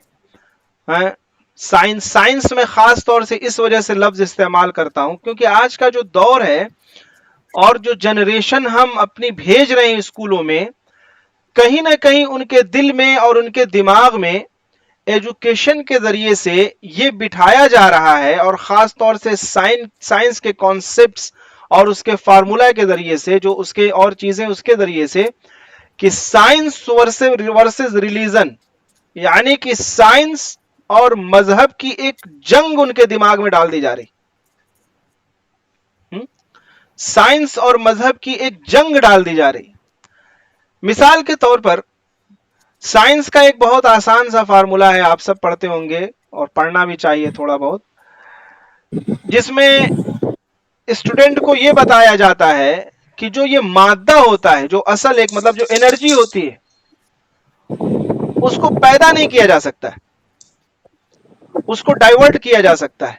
سائنس میں خاص طور سے اس وجہ سے لفظ استعمال کرتا ہوں کیونکہ آج کا جو دور ہے اور جو جنریشن ہم اپنی بھیج رہے ہیں اسکولوں میں، کہیں نہ کہیں ان کے دل میں اور ان کے دماغ میں ایجوکیشن کے ذریعے سے یہ بٹھایا جا رہا ہے، اور خاص طور سے سائنس کے کانسیپٹس اور اس کے فارمولا کے ذریعے سے، جو اس کے اور چیزیں اس کے ذریعے سے، کہ سائنس ورسز ریلیجن، یعنی کہ سائنس اور مذہب کی ایک جنگ ان کے دماغ میں ڈال دی جا رہی. سائنس اور مذہب کی ایک جنگ ڈال دی جا رہی. مثال کے طور پر سائنس کا ایک بہت آسان سا فارمولا ہے، آپ سب پڑھتے ہوں گے اور پڑھنا بھی چاہیے تھوڑا بہت، جس میں اسٹوڈنٹ کو یہ بتایا جاتا ہے کہ جو یہ مادہ ہوتا ہے، جو اصل ایک مطلب جو انرجی ہوتی ہے، اس کو پیدا نہیں کیا جا سکتا ہے، اس کو ڈائیورٹ کیا جا سکتا ہے.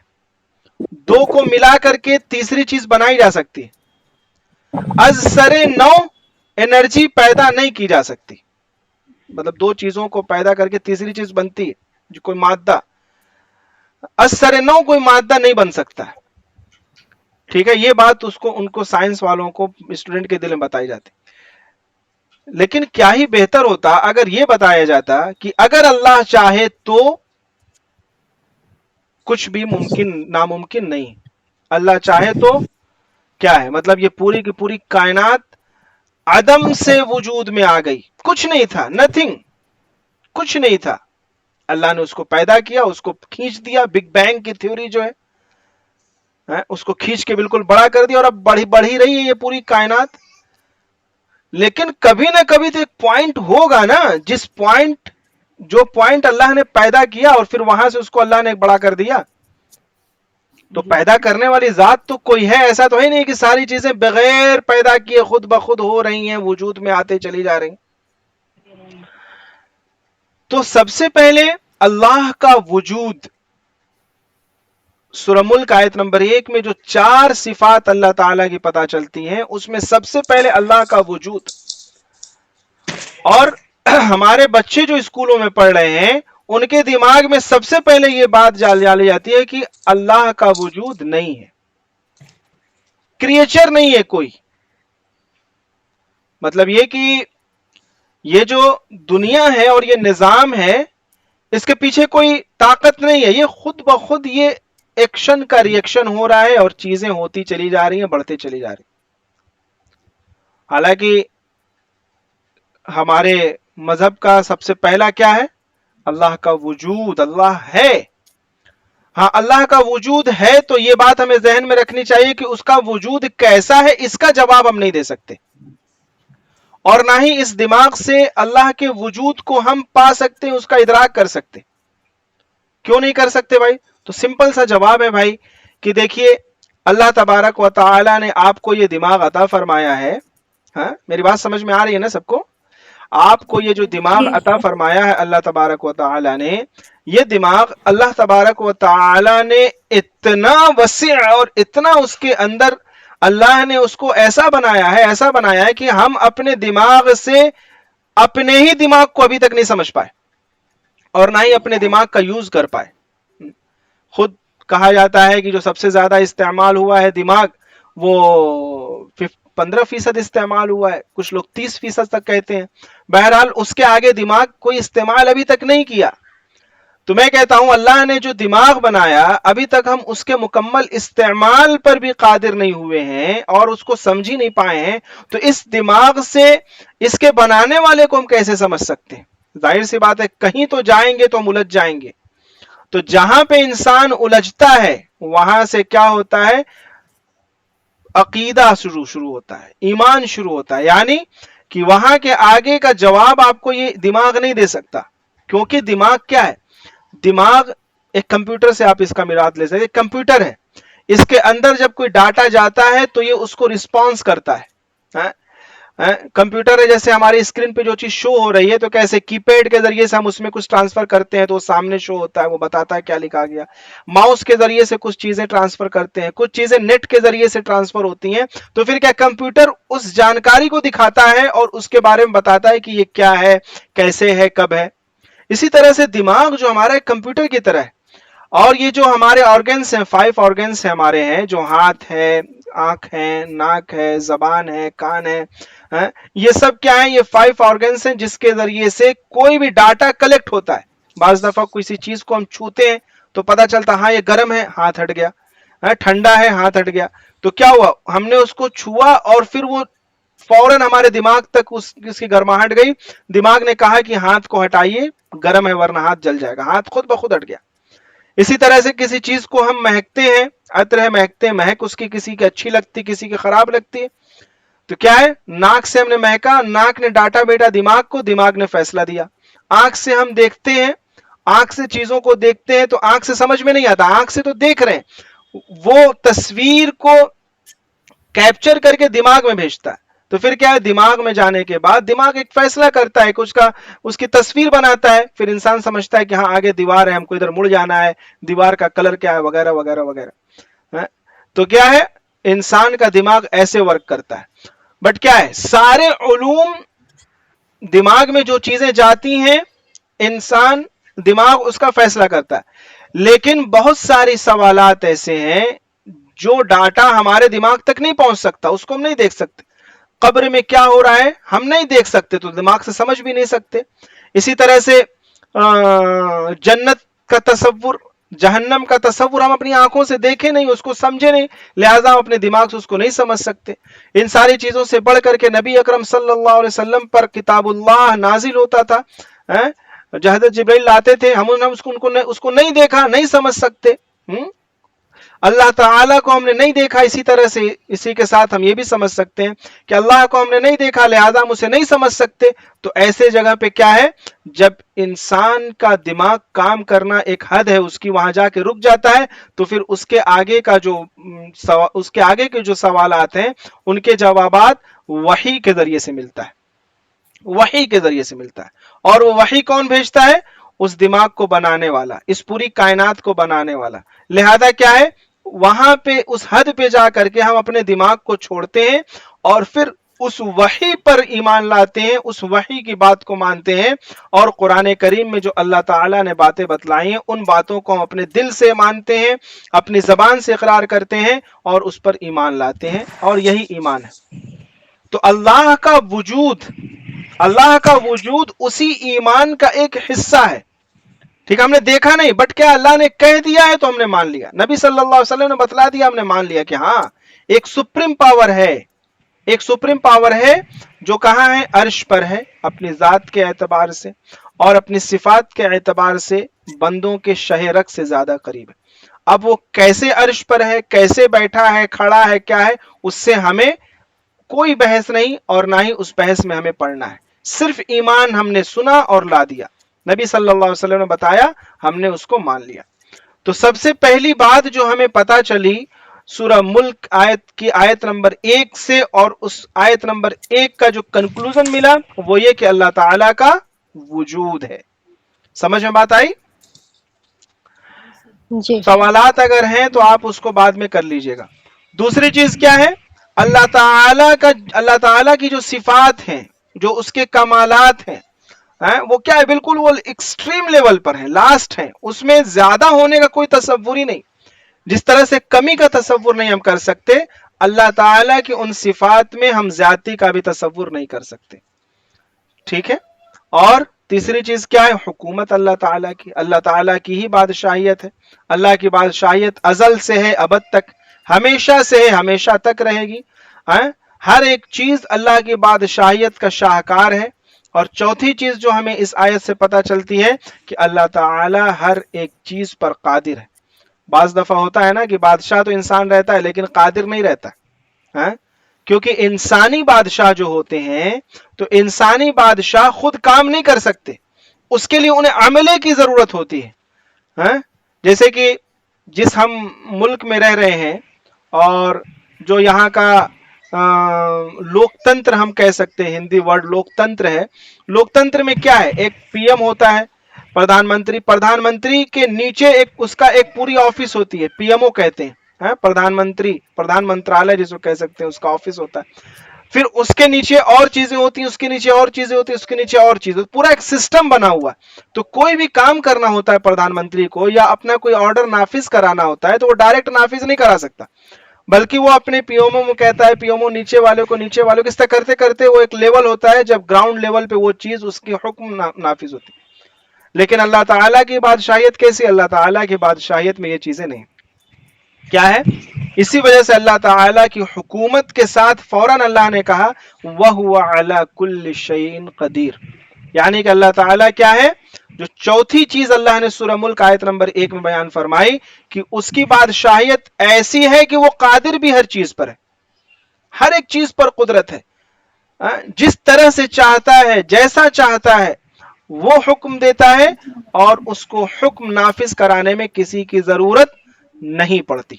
2 کو ملا کر کے تیسری چیز بنائی جا سکتی ہے. از سر نو انرجی پیدا نہیں کی جا سکتی، مطلب 2 چیزوں کو پیدا کر کے تیسری چیز بنتی ہے جو کوئی مادہ. از سر نو کوئی مادہ نہیں بن سکتا ہے. ٹھیک ہے، یہ بات ان کو سائنس والوں کو اسٹوڈنٹ کے دل میں بتائی جاتی. لیکن کیا ہی بہتر ہوتا اگر یہ بتایا جاتا کہ اگر اللہ چاہے تو کچھ بھی ناممکن نہیں. اللہ چاہے تو کیا ہے؟ مطلب یہ پوری کی پوری کائنات عدم سے وجود میں آ گئی، کچھ نہیں تھا، نتھنگ، کچھ نہیں تھا. اللہ نے اس کو پیدا کیا، اس کو کھینچ دیا. بگ بینگ کی تھیوری جو ہے اس کو کھینچ کے بالکل بڑا کر دیا، اور اب بڑھی رہی ہے یہ پوری کائنات. لیکن کبھی نہ کبھی تو ایک پوائنٹ ہوگا نا، جو پوائنٹ اللہ نے پیدا کیا اور پھر وہاں سے اس کو اللہ نے بڑا کر دیا. تو پیدا کرنے والی ذات تو کوئی ہے، ایسا تو ہے نہیں کہ ساری چیزیں بغیر پیدا کیے خود بخود ہو رہی ہیں، وجود میں آتے چلی جا رہی. تو سب سے پہلے اللہ کا وجود، سورہ ملک آیت نمبر 1 میں جو 4 صفات اللہ تعالیٰ کی پتہ چلتی ہیں، اس میں سب سے پہلے اللہ کا وجود. اور ہمارے بچے جو اسکولوں میں پڑھ رہے ہیں ان کے دماغ میں سب سے پہلے یہ بات ڈالی جاتی ہے کہ اللہ کا وجود نہیں ہے، کریچر نہیں ہے کوئی. مطلب یہ کہ یہ جو دنیا ہے اور یہ نظام ہے اس کے پیچھے کوئی طاقت نہیں ہے، یہ خود بخود یہ ایکشن کا ریئیکشن ہو رہا ہے اور چیزیں ہوتی چلی جا رہی ہیں، بڑھتے چلی جا رہی ہیں۔ حالانکہ ہمارے مذہب کا سب سے پہلا کیا ہے؟ اللہ کا وجود، اللہ ہے۔ ہاں اللہ کا وجود ہے تو یہ بات ہمیں ذہن میں رکھنی چاہیے کہ اس کا وجود کیسا ہے اس کا جواب ہم نہیں دے سکتے، اور نہ ہی اس دماغ سے اللہ کے وجود کو ہم پا سکتے ہیں، اس کا ادراک کر سکتے۔ کیوں نہیں کر سکتے بھائی؟ تو سمپل سا جواب ہے بھائی کہ دیکھیے اللہ تبارک و تعالی نے آپ کو یہ دماغ عطا فرمایا ہے، ہاں میری بات سمجھ میں آ رہی ہے نا سب کو؟ آپ کو یہ جو دماغ عطا فرمایا ہے اللہ تبارک و تعالی نے، یہ دماغ اللہ تبارک و تعالی نے اتنا وسیع اور اتنا اس کے اندر اللہ نے اس کو ایسا بنایا ہے کہ ہم اپنے دماغ سے اپنے ہی دماغ کو ابھی تک نہیں سمجھ پائے اور نہ ہی اپنے دماغ کا یوز کر پائے۔ خود کہا جاتا ہے کہ جو سب سے زیادہ استعمال ہوا ہے دماغ وہ 15% استعمال ہوا ہے، کچھ لوگ 30% تک کہتے ہیں۔ بہرحال اس کے آگے دماغ کوئی استعمال ابھی تک نہیں کیا۔ تو میں کہتا ہوں اللہ نے جو دماغ بنایا ابھی تک ہم اس کے مکمل استعمال پر بھی قادر نہیں ہوئے ہیں اور اس کو سمجھ ہی نہیں پائے ہیں، تو اس دماغ سے اس کے بنانے والے کو ہم کیسے سمجھ سکتے ہیں؟ ظاہر سی بات ہے کہیں تو جائیں گے تو ہم الجھ جائیں گے۔ تو جہاں پہ انسان الجھتا ہے وہاں سے کیا ہوتا ہے؟ عقیدہ شروع ہوتا ہے، ایمان شروع ہوتا ہے، یعنی کہ وہاں کے آگے کا جواب آپ کو یہ دماغ نہیں دے سکتا، کیونکہ دماغ کیا ہے؟ دماغ ایک کمپیوٹر سے آپ اس کا مثال لے سکتے، ایک کمپیوٹر ہے، اس کے اندر جب کوئی ڈاٹا جاتا ہے تو یہ اس کو رسپانس کرتا ہے۔ کمپیوٹر ہے جیسے ہماری اسکرین پہ جو چیز شو ہو رہی ہے تو کیسے کی پیڈ کے ذریعے سے ہم اس میں کچھ ٹرانسفر کرتے ہیں تو وہ سامنے شو ہوتا ہے، وہ بتاتا ہے کیا لکھا گیا۔ ماؤس کے ذریعے سے کچھ چیزیں ٹرانسفر کرتے ہیں، کچھ چیزیں نیٹ کے ذریعے سے ٹرانسفر ہوتی ہیں، تو پھر کیا کمپیوٹر اس جانکاری کو دکھاتا ہے اور اس کے بارے میں بتاتا ہے کہ یہ کیا ہے، کیسے ہے، کب ہے۔ اسی طرح سے دماغ جو ہمارا ایک کمپیوٹر کی طرح ہے، اور یہ جو ہمارے آرگنس ہیں، 5 آرگنس ہیں ہمارے ہیں، جو ہاتھ ہے، آنکھ ہے، ناک ہے، زبان ہے، کان ہے، یہ سب کیا ہیں؟ یہ 5 آرگنس ہیں جس کے ذریعے سے کوئی بھی ڈاٹا کلیکٹ ہوتا ہے۔ بعض دفعہ کسی چیز کو ہم چھوتے ہیں تو پتہ چلتا ہاں یہ گرم ہے، ہاتھ ہٹ گیا، ٹھنڈا ہے، ہاتھ ہٹ گیا، تو کیا ہوا؟ ہم نے اس کو چھوا اور پھر وہ فوراً ہمارے دماغ تک اس کی گرماہٹ گئی، دماغ نے کہا کہ ہاتھ کو ہٹائیے، گرم ہے ورنہ ہاتھ جل جائے گا، ہاتھ خود بخود ہٹ گیا۔ اسی طرح سے کسی چیز کو ہم مہکتے ہیں، عطر ہے، مہکتے ہیں، مہک اس کی کسی کی اچھی لگتی، کسی کی خراب لگتی ہے، تو کیا ہے؟ ناک سے ہم نے مہکا، ناک نے ڈاٹا بیٹا دماغ کو، دماغ نے فیصلہ دیا۔ آنکھ سے ہم دیکھتے ہیں، آنکھ سے چیزوں کو دیکھتے ہیں تو آنکھ سے سمجھ میں نہیں آتا، آنکھ سے تو دیکھ رہے ہیں، وہ تصویر کو کیپچر کر کے دماغ میں بھیجتا ہے، تو پھر کیا ہے؟ دماغ میں جانے کے بعد دماغ ایک فیصلہ کرتا ہے، اس کی تصویر بناتا ہے، پھر انسان سمجھتا ہے کہ ہاں آگے دیوار ہے، ہم کو ادھر مڑ جانا ہے، دیوار کا کلر کیا ہے، وغیرہ وغیرہ وغیرہ۔ تو کیا ہے؟ انسان کا دماغ ایسے ورک کرتا ہے۔ بٹ کیا ہے؟ سارے علوم دماغ میں جو چیزیں جاتی ہیں انسان دماغ اس کا فیصلہ کرتا ہے، لیکن بہت ساری سوالات ایسے ہیں جو ڈاٹا ہمارے دماغ تک نہیں پہنچ سکتا، اس کو ہم نہیں دیکھ سکتے۔ قبر میں کیا ہو رہا ہے ہم نہیں دیکھ سکتے تو دماغ سے سمجھ بھی نہیں سکتے۔ اسی طرح سے جنت کا تصور، جہنم کا تصور ہم اپنی آنکھوں سے دیکھے نہیں، اس کو سمجھے نہیں، لہٰذا ہم اپنے دماغ سے اس کو نہیں سمجھ سکتے۔ ان ساری چیزوں سے بڑھ کر کے نبی اکرم صلی اللہ علیہ وسلم پر کتاب اللہ نازل ہوتا تھا، حضرت جبرائیل لاتے تھے، ہم اس کو نہیں دیکھا، نہیں سمجھ سکتے۔ اللہ تعالیٰ کو ہم نے نہیں دیکھا، اسی طرح سے اسی کے ساتھ ہم یہ بھی سمجھ سکتے ہیں کہ اللہ کو ہم نے نہیں دیکھا لہذا ہم اسے نہیں سمجھ سکتے۔ تو ایسے جگہ پہ کیا ہے؟ جب انسان کا دماغ کام کرنا ایک حد ہے اس کی، وہاں جا کے رک جاتا ہے، تو پھر اس کے آگے کے جو سوالات ہیں ان کے جوابات وحی کے ذریعے سے ملتا ہے، وحی کے ذریعے سے ملتا ہے۔ اور وہ وحی کون بھیجتا ہے؟ اس دماغ کو بنانے والا، اس پوری کائنات کو بنانے والا۔ لہذا کیا ہے؟ وہاں پہ اس حد پہ جا کر کے ہم اپنے دماغ کو چھوڑتے ہیں اور پھر اس وحی پر ایمان لاتے ہیں، اس وحی کی بات کو مانتے ہیں، اور قرآن کریم میں جو اللہ تعالیٰ نے باتیں بتلائی ہیں ان باتوں کو ہم اپنے دل سے مانتے ہیں، اپنی زبان سے اقرار کرتے ہیں اور اس پر ایمان لاتے ہیں، اور یہی ایمان ہے۔ تو اللہ کا وجود اسی ایمان کا ایک حصہ ہے. ٹھیک ہے، ہم نے دیکھا نہیں، بٹ کیا اللہ نے کہہ دیا ہے تو ہم نے مان لیا. نبی صلی اللہ علیہ وسلم نے بتلا دیا، ہم نے مان لیا کہ ہاں ایک سپریم پاور ہے، ایک سپریم پاور ہے جو کہاں ہے؟ عرش پر ہے، اپنی ذات کے اعتبار سے اور اپنی صفات کے اعتبار سے بندوں کے شہ رگ سے زیادہ قریب ہے. اب وہ کیسے عرش پر ہے، کیسے بیٹھا ہے، کھڑا ہے، کیا ہے، اس سے ہمیں کوئی بحث نہیں اور نہ ہی اس بحث میں ہمیں پڑھنا ہے. صرف ایمان ہم نے سنا اور لا دیا، نبی صلی اللہ علیہ وسلم نے بتایا، ہم نے اس کو مان لیا. تو سب سے پہلی بات جو ہمیں پتا چلی سورہ ملک کی آیت نمبر 1 سے، اور اس آیت نمبر 1 کا جو کنکلوژن ملا وہ یہ کہ اللہ تعالی کا وجود ہے. سمجھ میں بات آئی؟ جی سوالات اگر ہیں تو آپ اس کو بعد میں کر لیجئے گا. دوسری چیز کیا ہے؟ اللہ تعالی کی جو صفات ہیں، جو اس کے کمالات ہیں، وہ کیا ہے؟ بالکل وہ ایکسٹریم لیول پر ہیں، لاسٹ ہیں، اس میں زیادہ ہونے کا کوئی تصور ہی نہیں. جس طرح سے کمی کا تصور نہیں ہم کر سکتے، اللہ تعالیٰ کی ان صفات میں ہم زیادتی کا بھی تصور نہیں کر سکتے. ٹھیک ہے. اور تیسری چیز کیا ہے؟ حکومت اللہ تعالیٰ کی، اللہ تعالیٰ کی ہی بادشاہیت ہے. اللہ کی بادشاہیت ازل سے ہے، ابد تک، ہمیشہ سے ہے، ہمیشہ تک رہے گی. ہر ایک چیز اللہ کی بادشاہیت کا شاہکار ہے. اور چوتھی چیز جو ہمیں اس آیت سے پتہ چلتی ہے کہ اللہ تعالی ہر ایک چیز پر قادر ہے. بعض دفعہ ہوتا ہے نا کہ بادشاہ تو انسان رہتا ہے لیکن قادر نہیں رہتا، کیونکہ انسانی بادشاہ جو ہوتے ہیں تو انسانی بادشاہ خود کام نہیں کر سکتے، اس کے لیے انہیں عملے کی ضرورت ہوتی ہے. جیسے کہ جس ہم ملک میں رہ رہے ہیں اور جو یہاں کا لوکتنتر ہم کہہ سکتے ہیں، ہندی ورڈ لوکتنتر ہے. لوکتنتر میں کیا ہے؟ ایک پی ایم ہوتا ہے، پردھان منتری کے نیچے اس کا ایک پوری آفس ہوتی ہے، پی ایم او کہتے ہیں، پردھان منترالیہ جس کو کہہ سکتے ہیں، اس کا آفس ہوتا ہے. پھر اس کے نیچے اور چیزیں ہوتی ہیں، اس کے نیچے اور چیزیں ہوتی ہیں، اس کے نیچے اور چیزیں، پورا ایک سسٹم بنا ہوا ہے. تو کوئی بھی کام کرنا ہوتا ہے پردھان منتری کو، یا اپنا کوئی آرڈر نافذ کرانا ہوتا ہے، تو وہ ڈائریکٹ نافذ نہیں کرا سکتا، بلکہ وہ اپنے پی ایم او میں کہتا ہے، پی ایم او نیچے والوں کو اس طرح کرتے کرتے وہ ایک لیول ہوتا ہے جب گراؤنڈ لیول پہ وہ چیز اس کی حکم نافذ ہوتی ہے. لیکن اللہ تعالیٰ کی بادشاہیت کیسی؟ اللہ تعالیٰ کی بادشاہیت میں یہ چیزیں نہیں. کیا ہے؟ اسی وجہ سے اللہ تعالیٰ کی حکومت کے ساتھ فوراً اللہ نے کہا وَهُوَ عَلَى كُلِّ شَيْءٍ قَدِيرٌ، یعنی کہ اللہ تعالیٰ کیا ہے؟ جو چوتھی چیز اللہ نے سورہ ملک آیت نمبر 1 میں بیان فرمائی کہ اس کی بادشاہیت ایسی ہے کہ وہ قادر بھی ہر چیز پر ہے، ہر ایک چیز پر قدرت ہے. جس طرح سے چاہتا ہے، جیسا چاہتا ہے وہ حکم دیتا ہے، اور اس کو حکم نافذ کرانے میں کسی کی ضرورت نہیں پڑتی.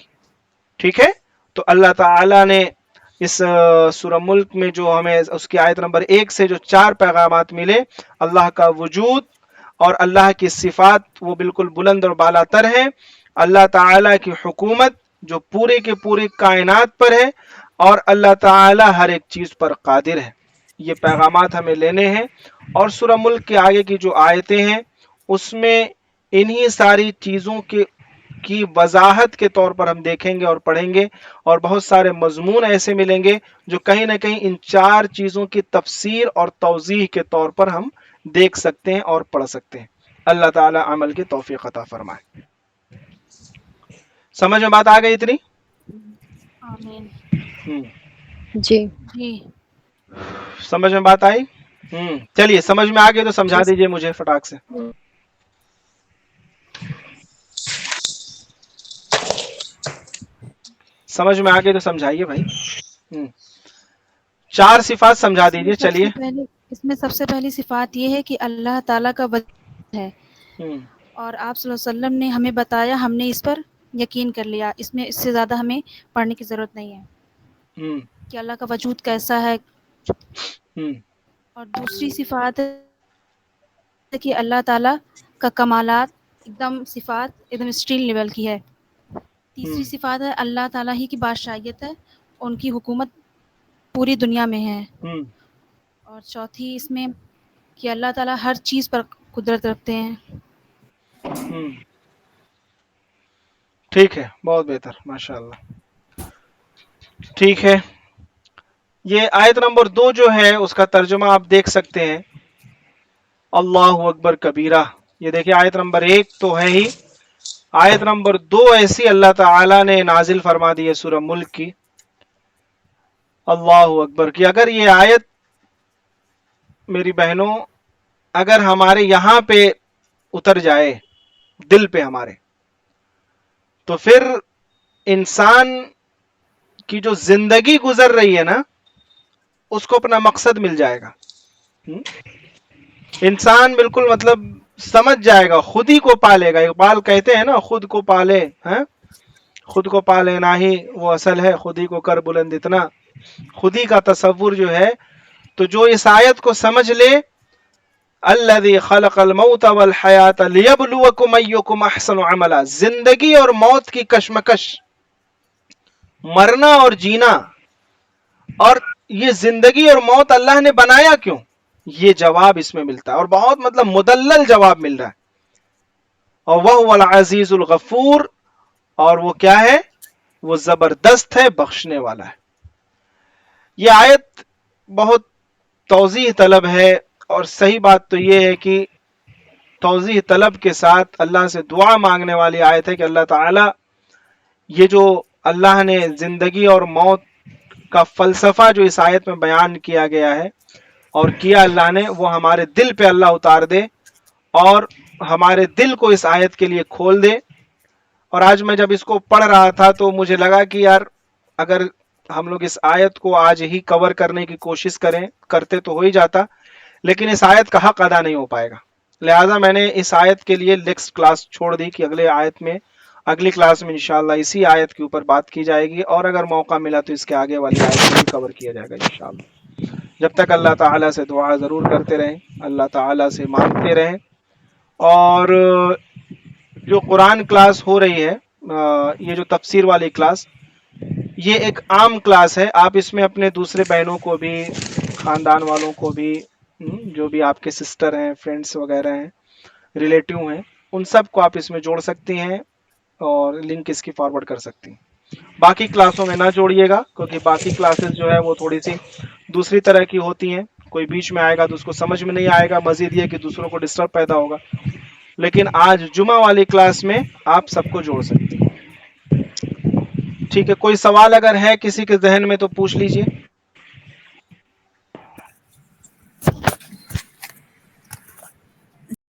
ٹھیک ہے. تو اللہ تعالی نے اس سورہ ملک میں جو ہمیں اس کی آیت نمبر 1 سے جو 4 پیغامات ملے، اللہ کا وجود اور اللہ کی صفات وہ بالکل بلند اور بالا تر ہے، اللہ تعالی کی حکومت جو پورے کے پوری کائنات پر ہے، اور اللہ تعالی ہر ایک چیز پر قادر ہے. یہ پیغامات ہمیں لینے ہیں. اور سورہ ملک کے آگے کی جو آیتیں ہیں اس میں انہی ساری چیزوں کی وضاحت کے طور پر ہم دیکھیں گے اور پڑھیں گے، اور بہت سارے مضمون ایسے ملیں گے جو کہیں نہ کہیں ان 4 چیزوں کی تفسیر اور توضیح کے طور پر ہم دیکھ سکتے ہیں اور پڑھ سکتے ہیں. اللہ تعالی عمل کی توفیق عطا فرمائے. سمجھ میں بات آ گئی اتنی؟ آمین. جی جی سمجھ میں بات آئی؟ چلیے سمجھ میں آ گئی تو سمجھا دیجئے مجھے فٹاک سے. سمجھ میں آ گئی تو سمجھائیے بھائی. 4 صفات سمجھا دیجئے. چلیے. اس میں سب سے پہلی صفات یہ ہے کہ اللہ تعالیٰ کا وجود ہے، اور آپ صلی اللہ علیہ وسلم نے ہمیں بتایا، ہم نے اس پر یقین کر لیا. اس میں اس سے زیادہ ہمیں پڑھنے کی ضرورت نہیں ہے کہ اللہ کا وجود کیسا ہے. اور دوسری صفات ہے کہ اللہ تعالیٰ کا کمالات ایک دم اسٹیل لیول کی ہے. تیسری صفات ہے اللہ تعالیٰ ہی کی بادشاہیت ہے، ان کی حکومت پوری دنیا میں ہے. اور چوتھی اس میں کہ اللہ تعالیٰ ہر چیز پر قدرت رکھتے ہیں. ٹھیک ہے، بہت بہتر، ماشاء اللہ. ٹھیک ہے، یہ آیت نمبر 2 جو ہے اس کا ترجمہ آپ دیکھ سکتے ہیں، اللہ اکبر کبیرہ. یہ دیکھیں آیت نمبر 1 تو ہے ہی، آیت نمبر 2 ایسی اللہ تعالی نے نازل فرما دی ہے سورہ ملک کی، اللہ اکبر کی. اگر یہ آیت میری بہنوں اگر ہمارے یہاں پہ اتر جائے دل پہ ہمارے، تو پھر انسان کی جو زندگی گزر رہی ہے نا اس کو اپنا مقصد مل جائے گا. انسان بالکل مطلب سمجھ جائے گا، خود ہی کو پالے گا. اقبال کہتے ہیں نا خود کو پالے، خود کو پالے نہ ہی وہ اصل ہے، خود ہی کو کر بلند اتنا. خود ہی کا تصور جو ہے، تو جو اس آیت کو سمجھ لے، الذی خلق الموت والحیات لیبلوکم ایکم احسن عملا، زندگی اور موت کی کشمکش، مرنا اور جینا، اور یہ زندگی اور موت اللہ نے بنایا کیوں، یہ جواب اس میں ملتا ہے، اور بہت مطلب مدلل جواب مل رہا ہے. اور وہ العزیز الغفور، اور وہ کیا ہے، وہ زبردست ہے، بخشنے والا ہے. یہ آیت بہت توضیح طلب ہے، اور صحیح بات تو یہ ہے کہ توضیح طلب کے ساتھ اللہ سے دعا مانگنے والی آیت ہے کہ اللہ تعالی یہ جو اللہ نے زندگی اور موت کا فلسفہ جو اس آیت میں بیان کیا گیا ہے اور کیا اللہ نے، وہ ہمارے دل پہ اللہ اتار دے اور ہمارے دل کو اس آیت کے لیے کھول دے. اور آج میں جب اس کو پڑھ رہا تھا تو مجھے لگا کہ یار اگر ہم لوگ اس آیت کو آج ہی کور کرنے کی کوشش کرتے تو ہو ہی جاتا، لیکن اس آیت کا حق ادا نہیں ہو پائے گا. لہٰذا میں نے اس آیت کے لیے نیکسٹ کلاس چھوڑ دی کہ اگلی کلاس میں انشاءاللہ اسی آیت کے اوپر بات کی جائے گی، اور اگر موقع ملا تو اس کے آگے والی آیت کو بھی کور کیا جائے گا انشاءاللہ. جب تک اللہ تعالیٰ سے دعا ضرور کرتے رہیں، اللہ تعالیٰ سے مانگتے رہیں. اور جو قرآن کلاس ہو رہی ہے، یہ جو تفسیر والی کلاس، یہ ایک عام کلاس ہے. آپ اس میں اپنے دوسرے بہنوں کو بھی، خاندان والوں کو بھی، جو بھی آپ کے سسٹر ہیں، فرینڈس وغیرہ ہیں، ریلیٹیو ہیں، ان سب کو آپ اس میں جوڑ سکتی ہیں اور لنک اس کی فارورڈ کر سکتی ہیں. باقی کلاسوں میں نہ جوڑیے گا، کیونکہ باقی کلاسز جو ہے وہ تھوڑی سی دوسری طرح کی ہوتی ہیں. کوئی بیچ میں آئے گا تو اس کو سمجھ میں نہیں آئے گا، مزید یہ کہ دوسروں کو ڈسٹرب پیدا ہوگا. لیکن آج جمعہ والی کلاس میں آپ سب کو جوڑ سکتے ہیں. ٹھیک ہے، کوئی سوال اگر ہے کسی کے ذہن میں تو پوچھ لیجئے.